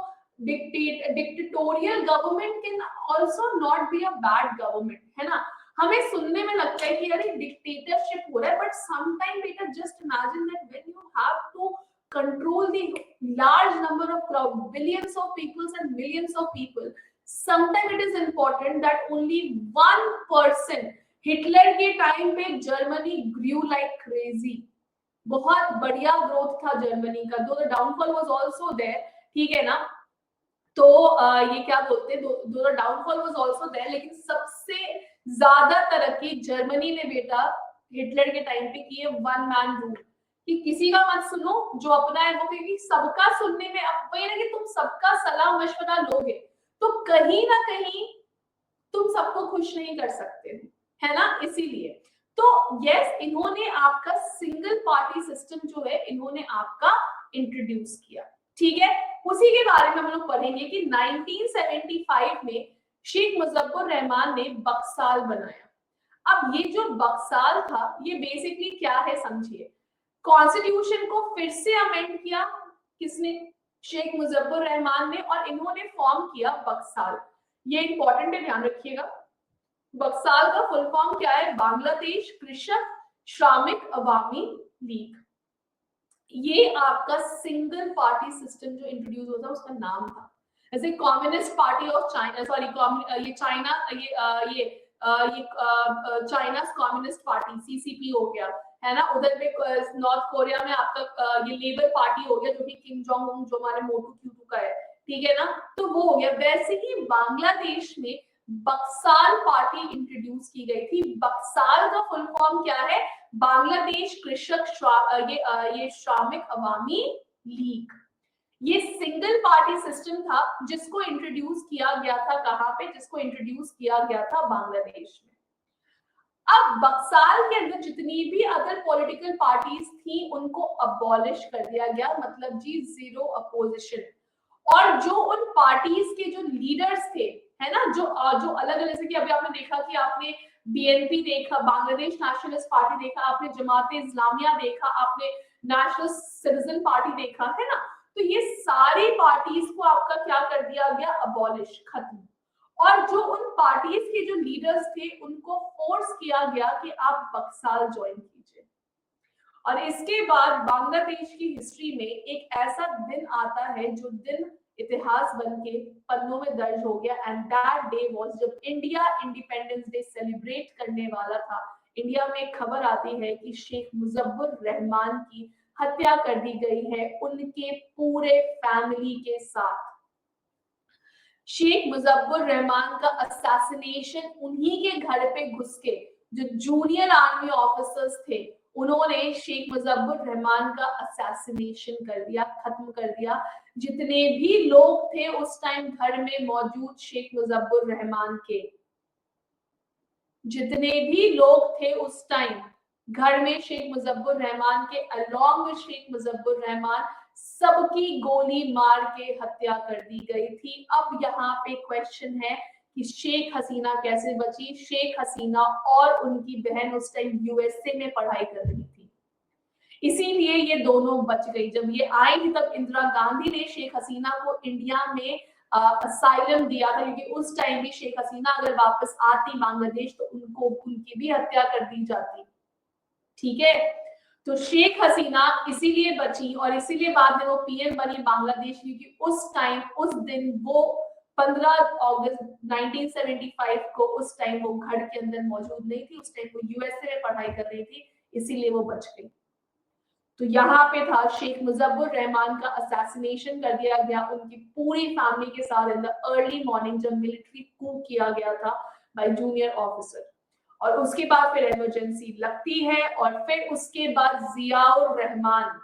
dictatorial government can also not be a bad government, है ना। हमें सुनने में लगता है कि अरे डिक्टेटरशिप हो रहा है, बट समटाइम बेटा just imagine that when you have to control the large number of crowd, billions of people and millions of people, sometimes it is important that only one person, Hitler के time पे Germany grew like crazy, बहुत बढ़िया growth था Germany का, दो downfall was also there, ठीक है ना। तो ये क्या बोलते हैं, दो डाउनफॉल वाज आल्सो देयर, लेकिन सबसे ज्यादा तरक्की जर्मनी ने बेटा हिटलर के टाइम पे की है, वन मैन रूल, कि किसी का मत सुनो, जो अपना है वो, क्योंकि सबका सुनने में अब वही ना कि तुम सबका सलाह मशवरा लोगे तो कहीं ना कहीं तुम सबको खुश नहीं कर सकते, है ना, इसीलिए। तो यस, इन्होंने आपका सिंगल पार्टी सिस्टम जो है इन्होंने आपका इंट्रोड्यूस किया, ठीक है। उसी के बारे में हम लोग पढ़ेंगे कि 1975 में शेख मुजफ्फर रहमान ने बक्साल बनाया। अब ये जो बक्साल था ये बेसिकली क्या है समझिए, कॉन्स्टिट्यूशन को फिर से अमेंड किया किसने, शेख मुजफ्फर रहमान ने, और इन्होंने फॉर्म किया बक्साल। ये इंपॉर्टेंट है, ध्यान रखिएगा। बक्साल का फुल फॉर्म क्या है, बांग्लादेश कृषक श्रमिक अवामी लीग। ये आपका सिंगल पार्टी सिस्टम जो इंट्रोड्यूस होता है उसका नाम था। जैसे communist party of China, sorry ये चाइना, ये चाइना कम्युनिस्ट पार्टी सीसीपी हो गया, है ना। उधर पे नॉर्थ कोरिया में आपका ये लेबर पार्टी हो गया जो कि किम जोंग उन जो हमारे मोटू क्यूटू का है, ठीक है ना, तो वो हो गया। वैसे ही बांग्लादेश में बक्साल पार्टी इंट्रोड्यूस की गई थी। बक्साल का फुल फॉर्म क्या है, बांग्लादेश कृषक ये श्रमिक अवामी लीग। ये सिंगल पार्टी सिस्टम था जिसको इंट्रोड्यूस किया गया था कहां पे, जिसको इंट्रोड्यूस किया गया था बांग्लादेश में। अब बक्साल के अंदर जितनी भी अदर पॉलिटिकल पार्टीज थी उनको अबॉलिश कर दिया गया, मतलब जी जीरो अपोजिशन। और जो उन पार्टीज के जो लीडर्स थे, है ना, जो अलग अलग, जैसे कि अभी आपने देखा कि आपने बीएनपी देखा, बांग्लादेश नेशनलिस्ट पार्टी देखा, आपने जमाते इस्लामिया देखा, आपने नेशनल सिटीजन पार्टी देखा, है ना, तो ये सारी पार्टीज को आपका क्या कर दिया गया, अबॉलिश, खत्म। और जो उन पार्टीज के जो लीडर्स थे उनको फोर्स किया गया कि आप बक्साल ज्वाइन कीजिए। और इसके बाद बांग्लादेश की हिस्ट्री में एक ऐसा दिन आता है जो दिन इतिहास बन के पन्नों में दर्ज हो गया, एंड दैट डे वाज जब इंडिया इंडिपेंडेंस डे सेलिब्रेट करने वाला था। इंडिया में खबर आती है कि शेख मुजफ्फर रहमान की हत्या कर दी गई है उनके पूरे फैमिली के साथ। शेख मुजफ्फर रहमान का असैसिनेशन उन्हीं के घर पे घुस के जो जूनियर आर्मी ऑफिसर्स थे उन्होंने शेख मुजफ्फर रहमान का असैसिनेशन कर दिया, खत्म कर दिया। जितने भी लोग थे उस टाइम घर में मौजूद शेख मुजफ्फर रहमान के, जितने भी लोग थे उस टाइम घर में शेख मुजफ्फर रहमान के, अलॉन्ग विद शेख मुजफ्फर रहमान, सबकी गोली मार के हत्या कर दी गई थी। अब यहाँ पे क्वेश्चन है कि शेख हसीना कैसे बची। शेख हसीना और उनकी बहन उस टाइम यूएसए में पढ़ाई कर रही थी, इसीलिए ये दोनों बच गई। जब ये आई थी तब इंदिरा गांधी ने शेख हसीना को इंडिया में असाइलम दिया था, क्योंकि उस टाइम भी शेख हसीना अगर वापस आती बांग्लादेश तो उनको उनकी भी हत्या कर दी जाती, ठीक है। तो शेख हसीना इसीलिए बची और इसीलिए बाद में वो पीएम बनी बांग्लादेश, क्योंकि उस टाइम उस दिन वो 15 अगस्त 1975 को उस टाइम वो घर के अंदर मौजूद नहीं थी, उस टाइम वो यूएसए में पढ़ाई कर रही थी, इसीलिए वो बच गई। तो यहाँ पे था शेख मुजफ्फर रहमान का असैसिनेशन कर दिया गया उनकी पूरी फैमिली के साथ इन द अर्ली मॉर्निंग, जब मिलिट्री कू किया गया था बाय जूनियर ऑफिसर। और उसके बाद फिर इमरजेंसी लगती है और फिर उसके बाद Ziaur Rahman.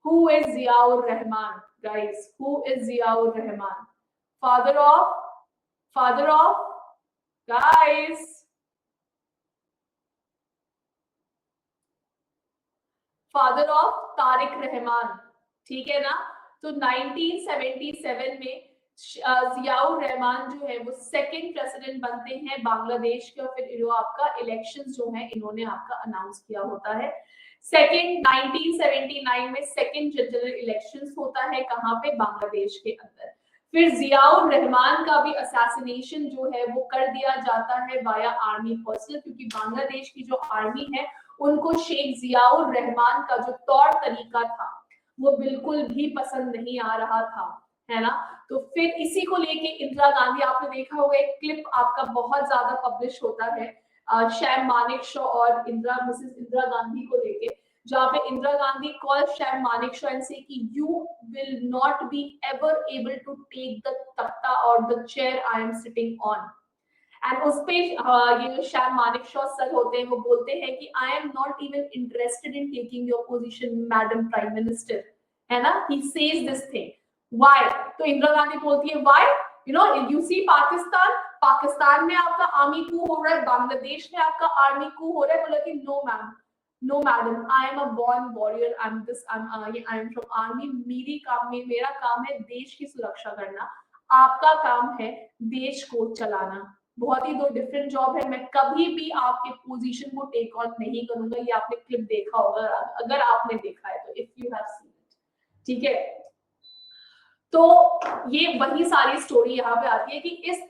Who is Ziaur Rahman guys, who is Ziaur Rahman? Father of guys, father of Tariq Rahman, ठीक है ना। तो 1977 में जियाउर रहमान जो है वो सेकंड प्रेसिडेंट बनते हैं बांग्लादेश के, और फिर आपका इलेक्शंस जो है इन्होंने आपका अनाउंस किया होता है। सेकंड 1979 में सेकंड जनरल इलेक्शंस होता है, कहां पे, बांग्लादेश के अंदर। फिर जियाउर रहमान का भी असैसिनेशन जो है वो कर दिया जाता है वाया आर्मी पर्सनल, क्योंकि बांग्लादेश की जो आर्मी है उनको शेख जियाउर रहमान का जो तौर तरीका था वो बिल्कुल भी पसंद नहीं आ रहा था, है ना। तो फिर इसी को लेके इंदिरा गांधी, आपने देखा होगा एक क्लिप आपका बहुत ज्यादा पब्लिश होता है शैम मानेकशॉ और मिसेस इंदिरा गांधी को लेके, जहाँ पे Indira Gandhi call Sam Manekshaw and say that you will not be ever able to take the तख्ता और the chair I am sitting on. And उस पे ये जो श्याम मानेकशॉ सर होते हैं वो बोलते हैं कि आई am not even interested in taking your position madam prime minister, है ना, he says this thing. Why? तो इंदिरा गांधी बोलती है why, you know, you see Pakistan में आपका आर्मी कू हो रहा है, बांग्लादेश में आपका आर्मी कू हो रहा है। बोला कि no ma'am, no madam, I am a born warrior, I am from army. मेरा काम है देश की सुरक्षा करना, आपका काम है देश को चलाना। बहुत ही दो डिफरेंट जॉब है। मैं कभी भी आपके पोजीशन को टेक ऑन नहीं करूंगा। ये आपने क्लिप देखा होगा, अगर आपने देखा है तो, if you have seen it, ठीक है। तो ये वही सारी स्टोरी यहाँ पे आती है कि इस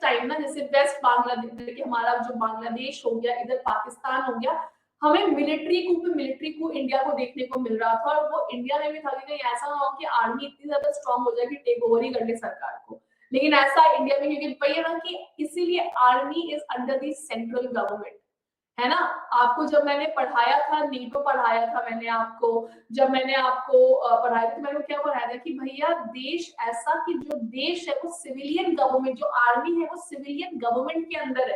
टाइम ना, जैसे वेस्ट बांग्लादेश, हमारा जो बांग्लादेश हो गया, इधर पाकिस्तान हो गया, हमें मिलिट्री को इंडिया को देखने को मिल रहा था। और वो इंडिया में भी था कि कहीं ऐसा ना हो कि आर्मी इतनी ज्यादा स्ट्रांग हो जाए कि टेक ओवर ही कर ले सरकार को। लेकिन ऐसा इंडिया में, क्योंकि वही है ना कि इसीलिए army is under the central government, है ना। आपको जब मैंने पढ़ाया था, नीटो पढ़ाया था मैंने आपको, जब मैंने आपको पढ़ाया था, मैंने क्या पढ़ाया था कि भैया देश ऐसा कि जो देश है वो सिविलियन गवर्नमेंट, जो आर्मी है वो सिविलियन गवर्नमेंट के अंदर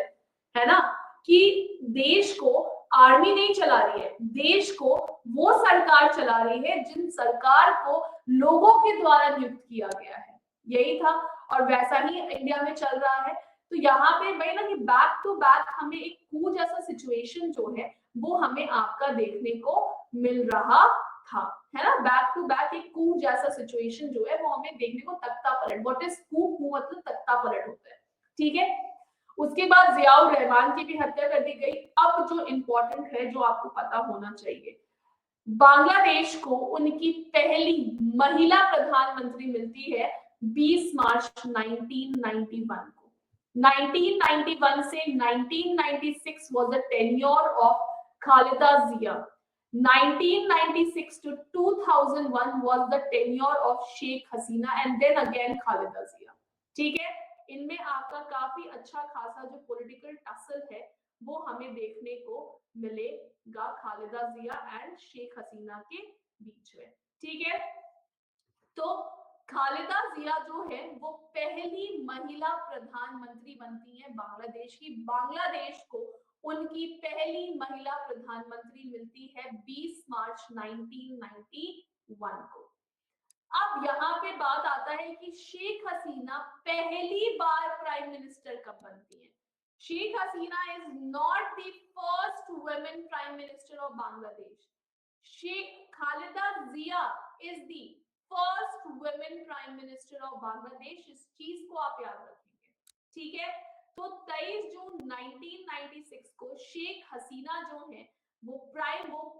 है ना, कि देश को आर्मी नहीं चला रही है, देश को वो सरकार चला रही है जिन सरकार को लोगों के द्वारा नियुक्त किया गया है। यही था, और वैसा ही इंडिया में चल रहा है। तो यहाँ पे भाई ना कि बैक टू बैक हमें एक कू जैसा सिचुएशन जो है वो हमें आपका देखने को मिल रहा था, है ना। बैक टू बैक एक कू जैसा सिचुएशन जो है वो हमें देखने को, तख्ता पलट, व्हाट इज कू? कू मतलब तख्ता पलट होता है, ठीक है। उसके बाद जियाउर रहमान की भी हत्या कर दी गई। अब जो इंपॉर्टेंट है, जो आपको पता होना चाहिए, बांग्लादेश को उनकी पहली महिला प्रधानमंत्री मिलती है 20 मार्च 1991 को। 1991 से 1996 was the tenure of Khalida Zia. 1996 to 2001 was the tenure of Sheikh Hasina and then again Khalida Zia. ठीक है, इनमें आपका काफी अच्छा खासा जो पॉलिटिकल टसल है वो हमें देखने को मिलेगा खालिदा जिया एंड शेख हसीना के बीच में, ठीक है। तो खालिदा जिया जो है वो पहली महिला प्रधानमंत्री बनती है बांग्लादेश की। बांग्लादेश को उनकी पहली महिला प्रधानमंत्री मिलती है 20 मार्च 1991 को। अब यहाँ पे बात आता है कि शेख हसीना पहली बार प्राइम मिनिस्टर कब बनती है। Sheikh Hasina is not the first women prime minister of Bangladesh. Sheikh Khalida Zia is the first women prime minister of Bangladesh. इस चीज को आप याद रखेंगे, ठीक है। तो 23 जून 1996 को शेख हसीना जो है वो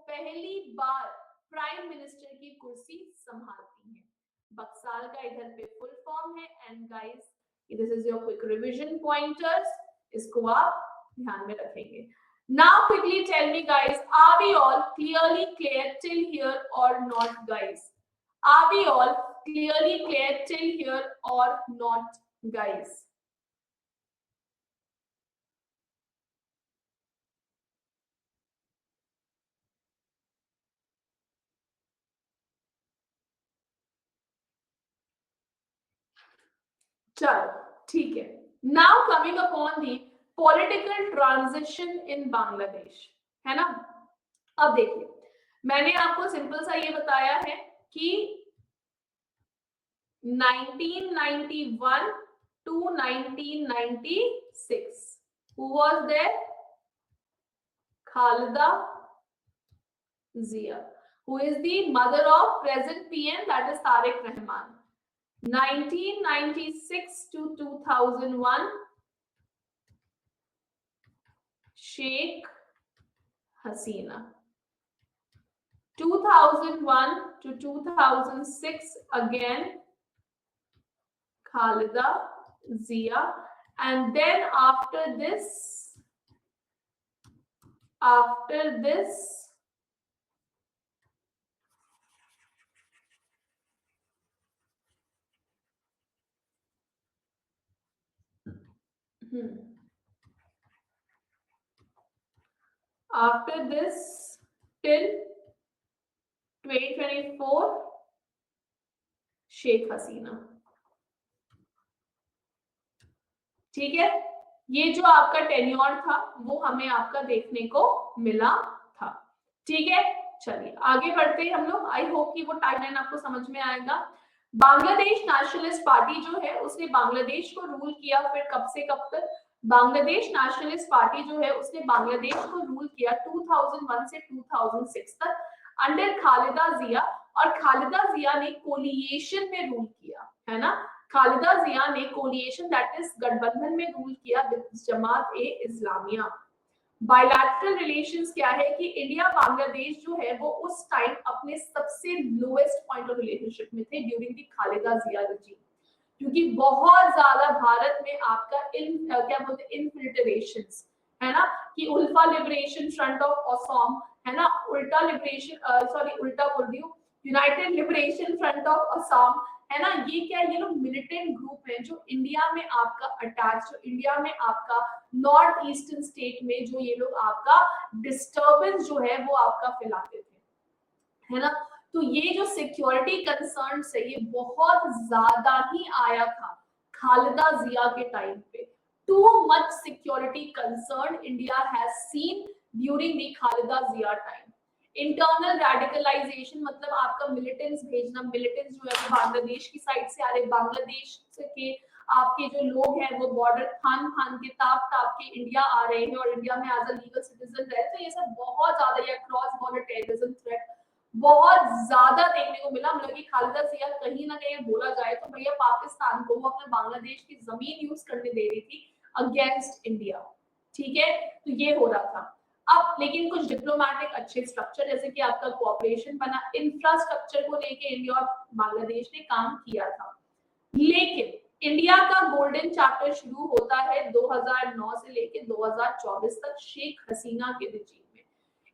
पहली बार प्राइम मिनिस्टर की कुर्सी संभालती हैं। बक्साल का इधर पे फुल फॉर्म है। And guys, this is your quick revision pointers, इसको आप ध्यान में रखेंगे। Now quickly tell me guys, are we all clearly clear till here or not guys? Are we all clearly clear till here or not guys? चलो ठीक है। Now coming upon the political transition in Bangladesh, है ना। अब देखिए, मैंने आपको simple सा ये बताया है कि 1991 to 1996 who was there? Khalida Zia, who is the mother of present PM, that is Tariq Rahman. 1996 to 2001 Sheikh Hasina. 2001 to 2006 again Khalida Zia, and then after this till 2024 Sheikh Hasina, ठीक है। ये जो आपका टेन्योर था वो हमें आपका देखने को मिला था। ठीक है, चलिए आगे बढ़ते हैं हम लोग। आई होप कि वो टाइमलाइन आपको समझ में आएगा। बांग्लादेश नेशनलिस्ट पार्टी जो है उसने बांग्लादेश को रूल किया, फिर कब से कब तक? बांग्लादेश नेशनलिस्ट पार्टी जो है उसने बांग्लादेश को रूल किया 2001 से 2006 तक अंडर खालिदा जिया, और खालिदा जिया ने कोलिएशन में रूल किया, है ना। खालिदा जिया ने कोलिएशन दैट इज गठबंधन में रूल किया with Jamaat A Islamia. Bilateral relations क्या है कि इंडिया बांग्लादेश जो है वो उस टाइम अपने सबसे लोएस्ट पॉइंट ऑफ रिलेशनशिप में थे during the Khaleda Zia regime, क्योंकि बहुत ज्यादा भारत में आपका क्या बोलते हैं इनफिल्ट्रेशंस, है ना, कि ULFA liberation front of Assam, है ना, उल्टा लिबरेशन सॉरी उल्टा बोल रही हूँ, united liberation front of Assam, है ना। ये क्या है, ये लोग मिलिटेंट ग्रुप है जो इंडिया में आपका अटैच, जो इंडिया में आपका नॉर्थ ईस्टर्न स्टेट में जो ये लोग आपका डिस्टर्बेंस जो है वो आपका फैलाते थे, है ना। तो ये जो सिक्योरिटी कंसर्न है ये बहुत ज्यादा ही आया था खालिदा जिया के टाइम पे। Too much security concern India has seen during the Khaleda Zia time. Internal radicalization मतलब आपका मिलिटेंट्स भेजना, मिलिटेंट्स जो है बांग्लादेश की साइड से आ रहे, बांग्लादेश के आपके जो लोग हैं वो बॉर्डर फान फान के ताप ताप के इंडिया आ रहे हैं और इंडिया में एज अ लीगल सिटीजन रहे, तो ये सब बहुत ज्यादा, या क्रॉस बॉर्डर टेररिज्म थ्रेट बहुत ज्यादा देखने को मिला। मतलब कि खालिदा जिया कहीं ना कहीं बोला जाए तो भैया पाकिस्तान को वो अपने बांग्लादेश की जमीन यूज करने दे रही थी अगेंस्ट इंडिया, ठीक है। तो ये हो रहा था। अब लेकिन कुछ डिप्लोमेटिक अच्छे स्ट्रक्चर जैसे कि आपका कोऑपरेशन बना, इंफ्रास्ट्रक्चर को लेके इंडिया और बांग्लादेश ने काम किया था। लेकिन इंडिया का गोल्डन चैप्टर शुरू होता है 2009 से लेके 2024 तक शेख हसीना के रिजीम में।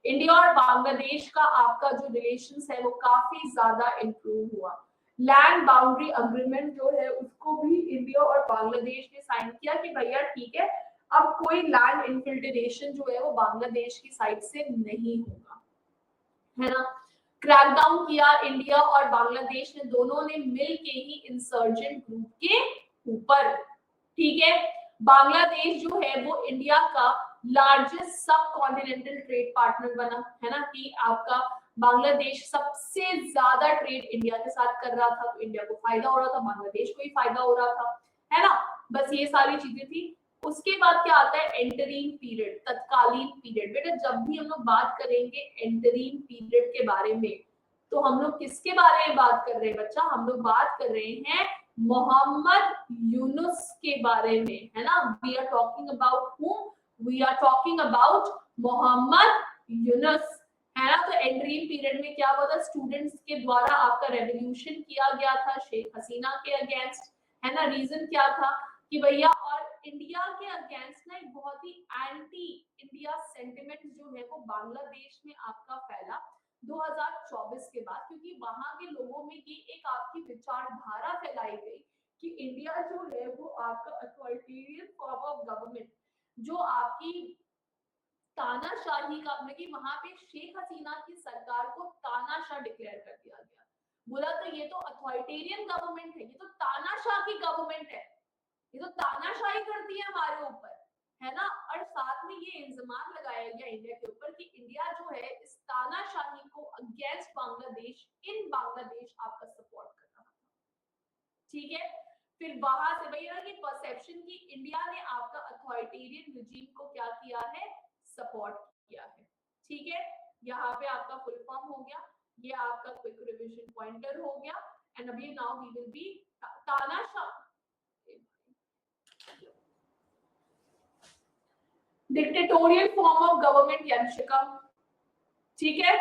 इंडिया और बांग्लादेश का आपका जो रिलेशंस है वो काफी ज्यादा इंप्रूव हुआ। लैंड बाउंड्री अग्रीमेंट जो है उसको भी इंडिया और बांग्लादेश ने साइन किया कि भैया ठीक है, अब कोई लैंड इनफिल्ट्रेशन जो है वो बांग्लादेश की साइड से नहीं होगा, है ना। क्रैकडाउन किया इंडिया और बांग्लादेश ने, दोनों ने मिल के ही इंसर्जेंट ग्रुप के ऊपर, ठीक है। बांग्लादेश जो है वो इंडिया का लार्जेस्ट सब कॉन्टिनेंटल ट्रेड पार्टनर बना, है ना, कि आपका बांग्लादेश सबसे ज्यादा ट्रेड इंडिया के साथ कर रहा था, तो इंडिया को फायदा हो रहा था, बांग्लादेश को ही फायदा हो रहा था, है ना। बस ये सारी चीजें थी। उसके बाद क्या आता है, एंटरिंग पीरियड, तत्कालीन पीरियड। बेटा जब भी हम लोग बात करेंगे एंटरिंग पीरियड के बारे में तो हम लोग किसके बारे में बात कर रहे हैं बच्चा, हम लोग बात कर रहे हैं मोहम्मद यूनुस के बारे में, है ना। We are talking about whom, we are talking about Mohammad Yunus, है ना। तो एंटरिंग पीरियड में क्या हुआ था, स्टूडेंट्स के द्वारा आपका रेवोल्यूशन किया गया था शेख हसीना के अगेंस्ट, है ना। रीजन क्या था कि भैया, और इंडिया के अगेंस्ट ना एक बहुत ही एंटी इंडिया सेंटिमेंट जो है वो बांग्लादेश में आपका फैला 2024 के बाद, क्योंकि वहां के लोगों में ये एक आपकी विचारधारा फैलाई गई कि इंडिया जो है वो आपका अथॉरिटेरियन फॉर्म ऑफ गवर्नमेंट, जो आपकी तानाशाही का, मतलब कि वहां पे शेख हसीना की सरकार को तानाशाह डिक्लेयर कर दिया गया। बोला तो ये तो अथॉरिटेरियन गवर्नमेंट है, ये तो तानाशाह की गवर्नमेंट है, ये तो तानाशाही करती है हमारे ऊपर, है ना। और साथ में ये इल्जाम लगाया गया इंडिया के ऊपर कि इंडिया जो है इस तानाशाही को अगेंस्ट बांग्लादेश, इन बांग्लादेश आपका सपोर्ट कर रहा था, ठीक है। फिर वहां से भैया कि परसेप्शन की इंडिया ने आपका अथॉरिटेरियन रिजीम को क्या किया है, सपोर्ट किया है, ठीक है। यहाँ पे आपका फुल फॉर्म हो गया, ये आपका क्विक रिवीजन पॉइंटर हो गया। एंड अभी नाउ वी विल बी तानाशाह, डिक्टेटोरियल फॉर्म ऑफ गवर्नमेंट यंशिका, ठीक है।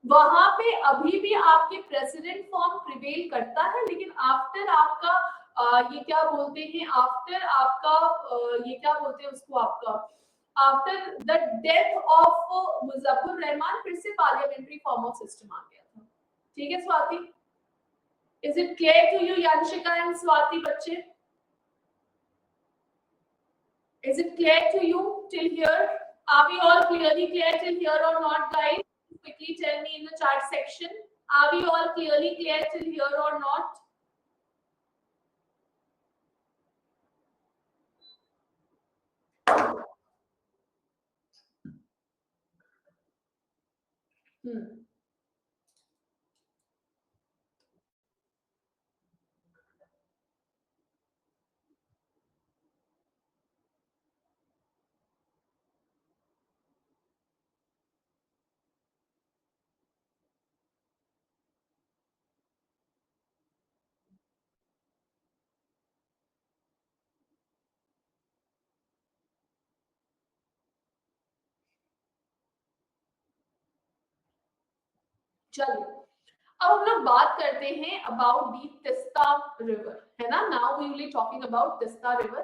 वहां पे अभी भी आपके प्रेसिडेंट फॉर्म प्रिवेल करता है, लेकिन आफ्टर आपका ये क्या बोलते हैं, आफ्टर आपका ये क्या बोलते हैं उसको, आपका after the death of Muzaffar Rahman फिर से पार्लियामेंट्री फॉर्म ऑफ सिस्टम आ गया था, ठीक है। Swati, is it clear to you Yanshika and Swati बच्चे, is it clear to you till here? Are we all clearly clear till here or not, guys? Quickly tell me in the chat section. Are we all clearly clear till here or not? चलिए अब हम लोग बात करते हैं about the Teesta river, है ना। Now we will be talking about Teesta river.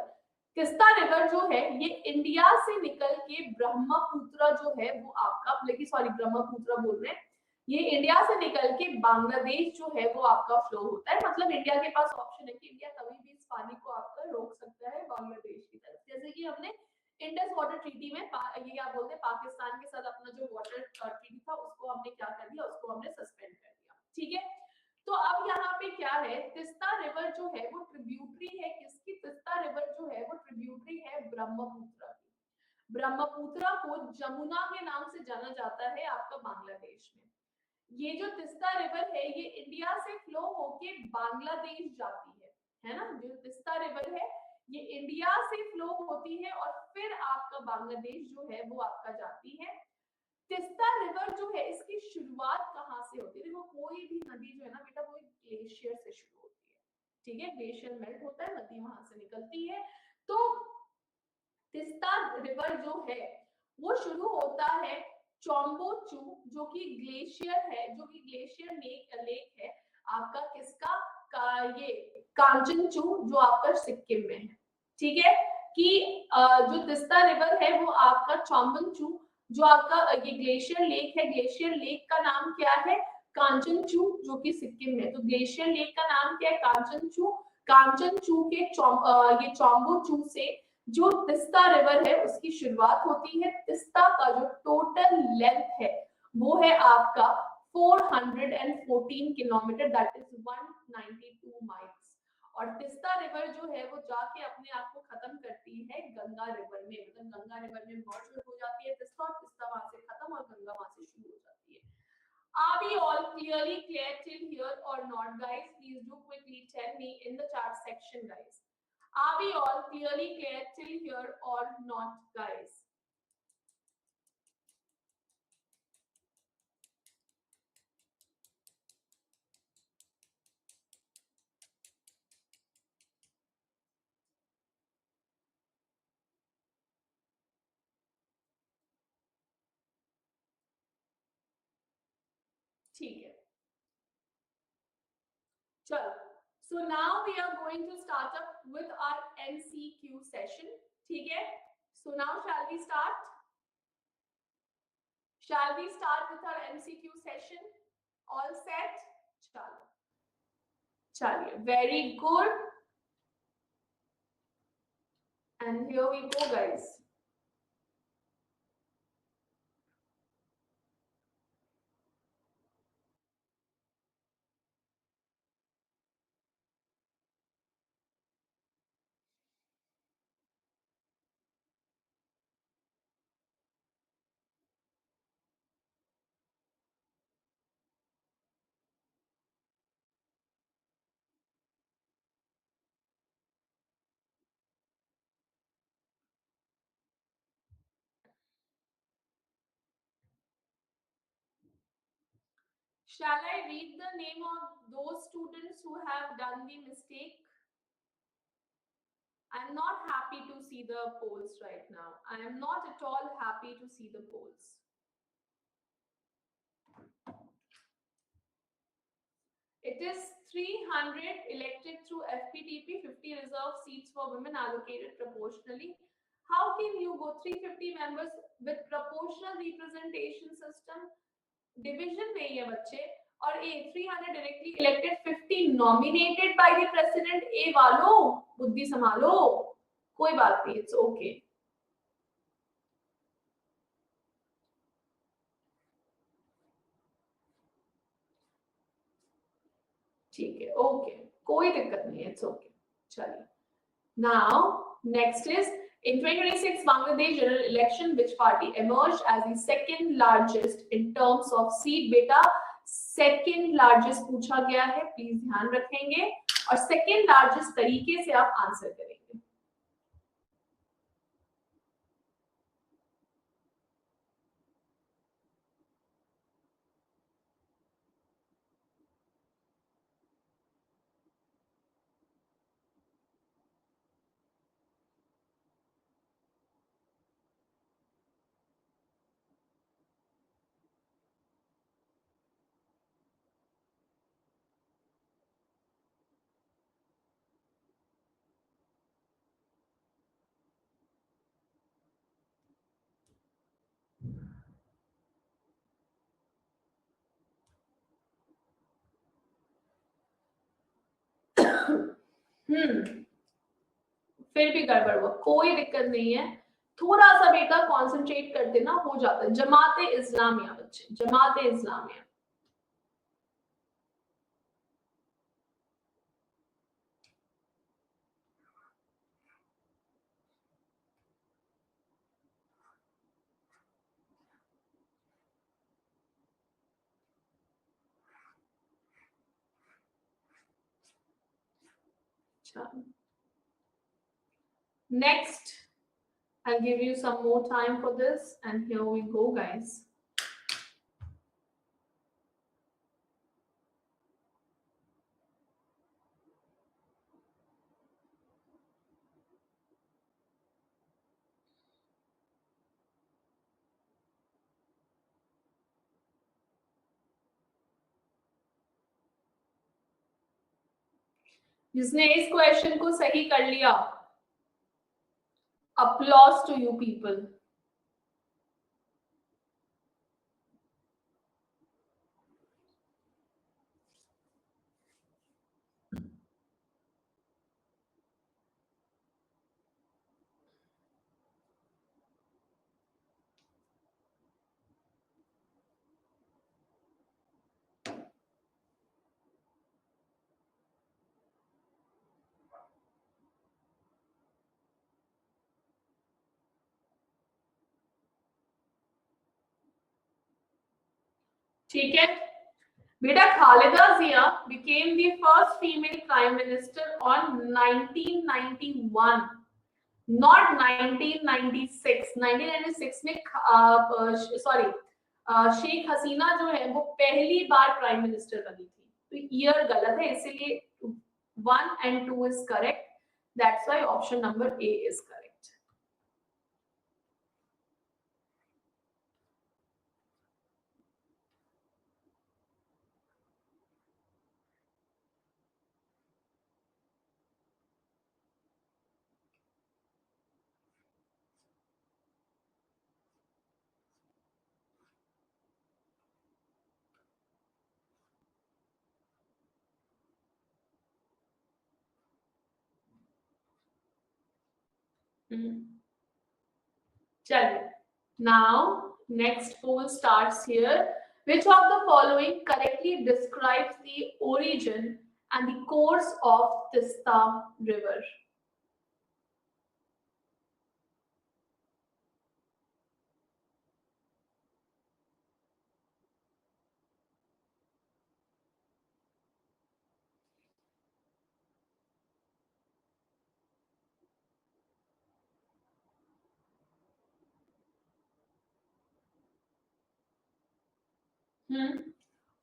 Teesta river जो है ये इंडिया से निकल के ब्रह्मपुत्र जो है वो आपका, लेकिन सॉरी ब्रह्मपुत्र बोल रहे हैं, ये इंडिया से निकल के बांग्लादेश जो है वो आपका फ्लो होता है। मतलब इंडिया के पास ऑप्शन है कि इंडिया कभी भी इस पानी को आपका रोक सकता है बांग्लादेश की तरफ। जैसे कि हमने इंडस वाटर ट्रीटी में ये क्या बोलते हैं, पाकिस्तान के साथ अपना जो वाटर ट्रीटी था उसको हमने क्या कर दिया, उसको हमने सस्पेंड कर दिया। ठीक है, तो अब यहाँ पे क्या है, तिस्ता रिवर जो है वो ट्रिब्यूटरी है किसकी, तिस्ता रिवर जो है वो ट्रिब्यूटरी है ब्रह्मपुत्र की। ब्रह्मपुत्र को जमुना के नाम से जाना जाता है आपका बांग्लादेश में। ये जो तिस्ता रिवर है ये इंडिया से फ्लो होके बांग्लादेश जाती है ना। जो तिस्ता रिवर है ये इंडिया से फ्लो होती है और फिर आपका बांग्लादेश जो है वो आपका जाती है। तिस्ता रिवर जो है इसकी शुरुआत कहाँ से होती है, देखो कोई भी नदी जो है ना बेटा वो एक ग्लेशियर से शुरू होती है। ठीक है, ग्लेशियर मेल्ट होता है, नदी वहां से निकलती है। तो तिस्ता रिवर जो है वो शुरू होता है चोम्बोचू जो कि ग्लेशियर है, जो कि ग्लेशियर लेक है आपका किसका ये कांचनचू जो आपका सिक्किम में है। ठीक है, कि जो तिस्ता रिवर है वो आपका चोम्बोचू जो आपका ये ग्लेशियर लेक है, ग्लेशियर लेक का नाम क्या है, कांचनचू जो कि सिक्किम में। तो ग्लेशियर लेक का नाम क्या है, कांचनचू। कांचनचू के ये चोम्बोचू से जो तिस्ता रिवर है उसकी शुरुआत होती है। तिस्ता का जो टोटल लेंथ है वो है आपका 414 किलोमीटर, दैट इज 192 माइल्स। और तिस्ता रिवर जो है वो जाके अपने आप को खत्म करती है गंगा रिवर में, मतलब गंगा रिवर में मर्ज हो जाती है तिस्ता, और तिस्ता वहां से खत्म और गंगा वहां से शुरू हो जाती है। Are we all clearly clear till here or not, guys? Please do quickly tell me in the chat section, guys. Are we all clearly clear till here or not, guys? ठीक है, चलो। So now we are going to start up with our MCQ session. ठीक है, so now shall we start? Shall we start with our MCQ session? All set? चलो, चलिए, very good. And here we go, guys. Shall I read the name of those students who have done the mistake? I'm not happy to see the polls right now. I am not at all happy to see the polls. It is 300 elected through FPTP, 50 reserved seats for women allocated proportionally. How can you go 350 members with proportional representation system? Division में ये बच्चे, और A 300 directly elected, 50 nominated by the president. A वालों बुद्धि संभालो, कोई बात नहीं, it's okay. ठीक है, ओके, कोई दिक्कत नहीं है, इट्स ओके। चलिए, now next is in 2026 Bangladesh general election, which party emerged as the second largest in terms of seat? बेटा सेकेंड लार्जेस्ट पूछा गया है, प्लीज ध्यान रखेंगे, और सेकेंड लार्जेस्ट तरीके से आप आंसर करेंगे। फिर भी गड़बड़ हुआ, कोई दिक्कत नहीं है, थोड़ा सा बेटा कॉन्सेंट्रेट करते ना हो जाता है। जमाते इस्लामिया बच्चे, जमाते Islamia. Next, I'll give you some more time for this, and here we go, guys. जिसने इस क्वेश्चन को सही कर लिया, applause to you people. ठीक है बेटा, खालिदा जिया became the first female prime minister on 1991, not 1996। 1996 में सॉरी शेख हसीना जो है वो पहली बार प्राइम मिनिस्टर बनी थी, तो ईयर गलत है, इसीलिए 1 and 2 is correct, that's why option number A is correct। चलिए, now next poll starts here. Which of the following correctly describes the origin and the course of Tista River?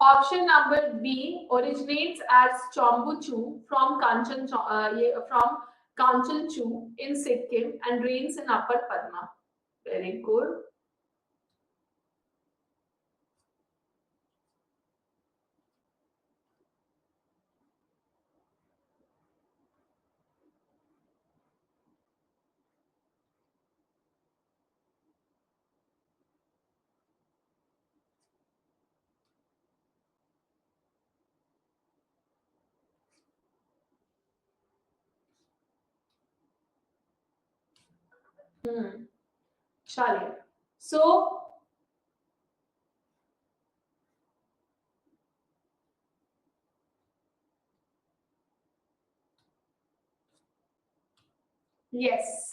Option number B originates as Chombuchu from Kanchanchu in Sikkim and drains in Upper Padma. Very good. चलिए, so Yes.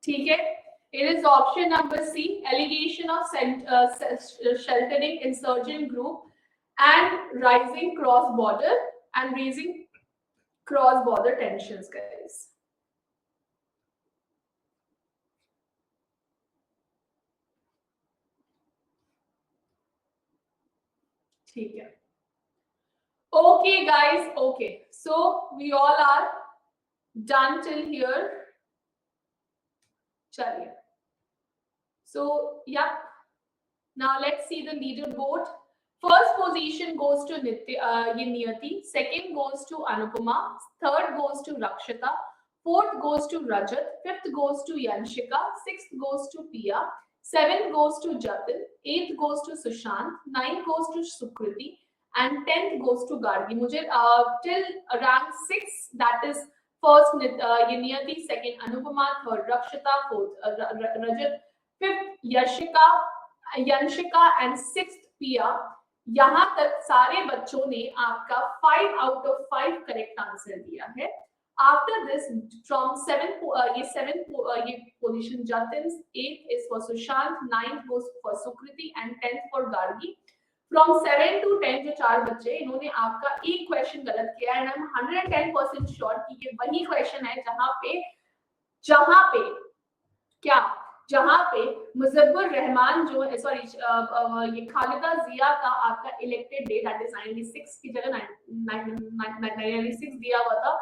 ठीक है, it is option number C, allegation of sheltering insurgent group and rising cross border and raising cross border tensions, guys. ठीक है, okay guys, okay, so we all are done till here. चलिए, so yeah, now let's see the leaderboard. First position goes to Niyati, second goes to Anupama, third goes to Rakshita, fourth goes to Rajat, fifth goes to Yanshika, sixth goes to Pia, seventh goes to Jatin, eighth goes to Sushant, ninth goes to Sukriti, and 10th goes to Gargi. मुझे till rank 6, that is first Niyati, second Anupama, third Rakshita, fourth Rajat, fifth Yanshika and sixth Pia. यहाँ तक सारे बच्चों ने आपका 5 out of 5 correct answer दिया है. After this, from 7th position Jatin's, 8th is for Sushant, 9th goes for Sukriti and 10th for Gargi. From 7 to 10 जो 4 बच्चे, इन्होंने आपका एक क्वेश्चन गलत किया है. I'm 110% श्योर कि ये वही क्वेश्चन है जहां पे क्या, जहां पे मुजफ्फर रहमान जो है, सॉरी ये खालिदा जिया का आपका इलेक्टेड डेट दैट इज 96 की जगह 96 दिया हुआ था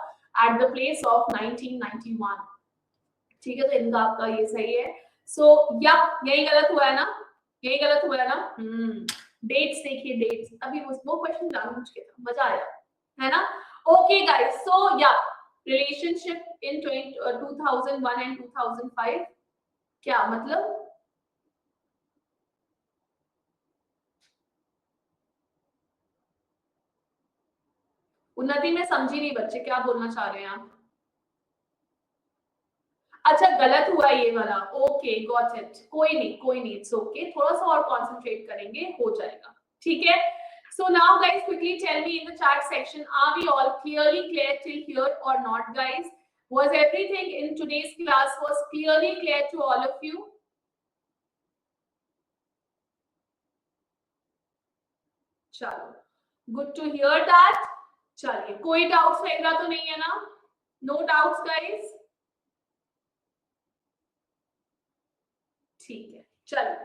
एट द प्लेस ऑफ 1991. ठीक है, तो इनका आपका ये सही है. सो या यही गलत हुआ है ना, यही गलत हुआ है ना. डेट्स देखिए, डेट्स अभी वो क्वेश्चन जानना मुझे था, मजा आया है ना. ओके गाइस, सो या रिलेशनशिप इन 2001 एंड 2005 क्या मतलब. उन्नति में समझी नहीं बच्चे, क्या बोलना चाह रहे हैं आप. अच्छा गलत हुआ ये वाला. ओके गॉट इट, कोई नहीं, इट्स ओके, थोड़ा सा और कंसंट्रेट करेंगे, हो जाएगा. ठीक है, so now guys quickly tell me in the chat section, are we all clearly clear till here or not guys? Was everything in today's class was clearly clear to all of you? चलो, good to hear that. चलिए, कोई doubts वगैरह तो नहीं है ना? No doubts guys. ठीक है, चलिए.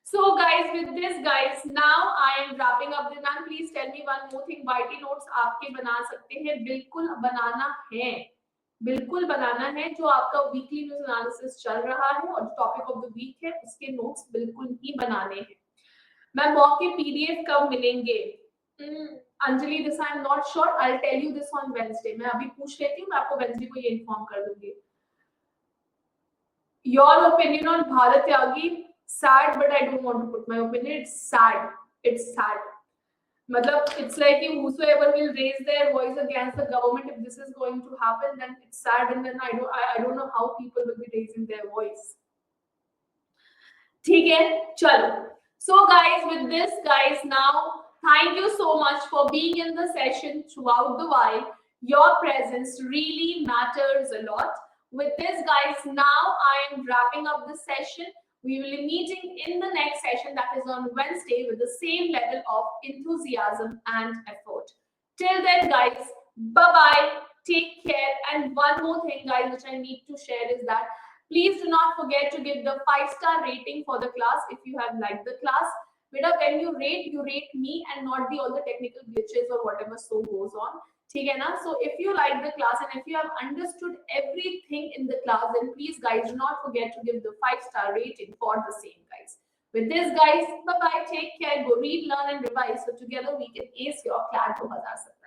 So guys, with this guys, now I am wrapping up the man. Please tell me one more thing. YT notes आपके बना सकते हैं, बिल्कुल बनाना है, बिल्कुल बनाना है. जो आपका वीकली न्यूज एनालिसिस चल रहा है और टॉपिक ऑफ द वीक है, उसके नोट्स बिल्कुल ही बनाने हैं. मैम मॉक के पीडीएफ कब मिलेंगे? Anjali, this I am not sure, I will tell you this on Wednesday. मैं अभी पूछ लेती हूँ, मैं आपको वेडनेसडे को ये इन्फॉर्म कर दूंगी. Your opinion on Bharat Tyagi? sad, but I don't want to put my opinion. It's sad. It's sad. Matlab, it's like whosoever will raise their voice against the government, if this is going to happen, then it's sad, and then I don't know how people will be raising their voice. ठीक है, चलो. So guys, with this guys, now thank you so much for being in the session throughout the while. Your presence really matters a lot. With this guys, now I am wrapping up the session. We will be meeting in the next session, that is on Wednesday, with the same level of enthusiasm and effort. Till then, guys, bye-bye. Take care. And one more thing, guys, which I need to share is that please do not forget to give the 5-star rating for the class if you have liked the class. Beta, when you rate me and not the all the technical glitches or whatever so goes on. ठीक है ना? So if you like the class and if you have understood everything in the class, then please guys do not forget to give the 5-star rating for the same guys. With this guys, bye bye, take care, go read, learn and revise, so together we can ace your CLAT 2017.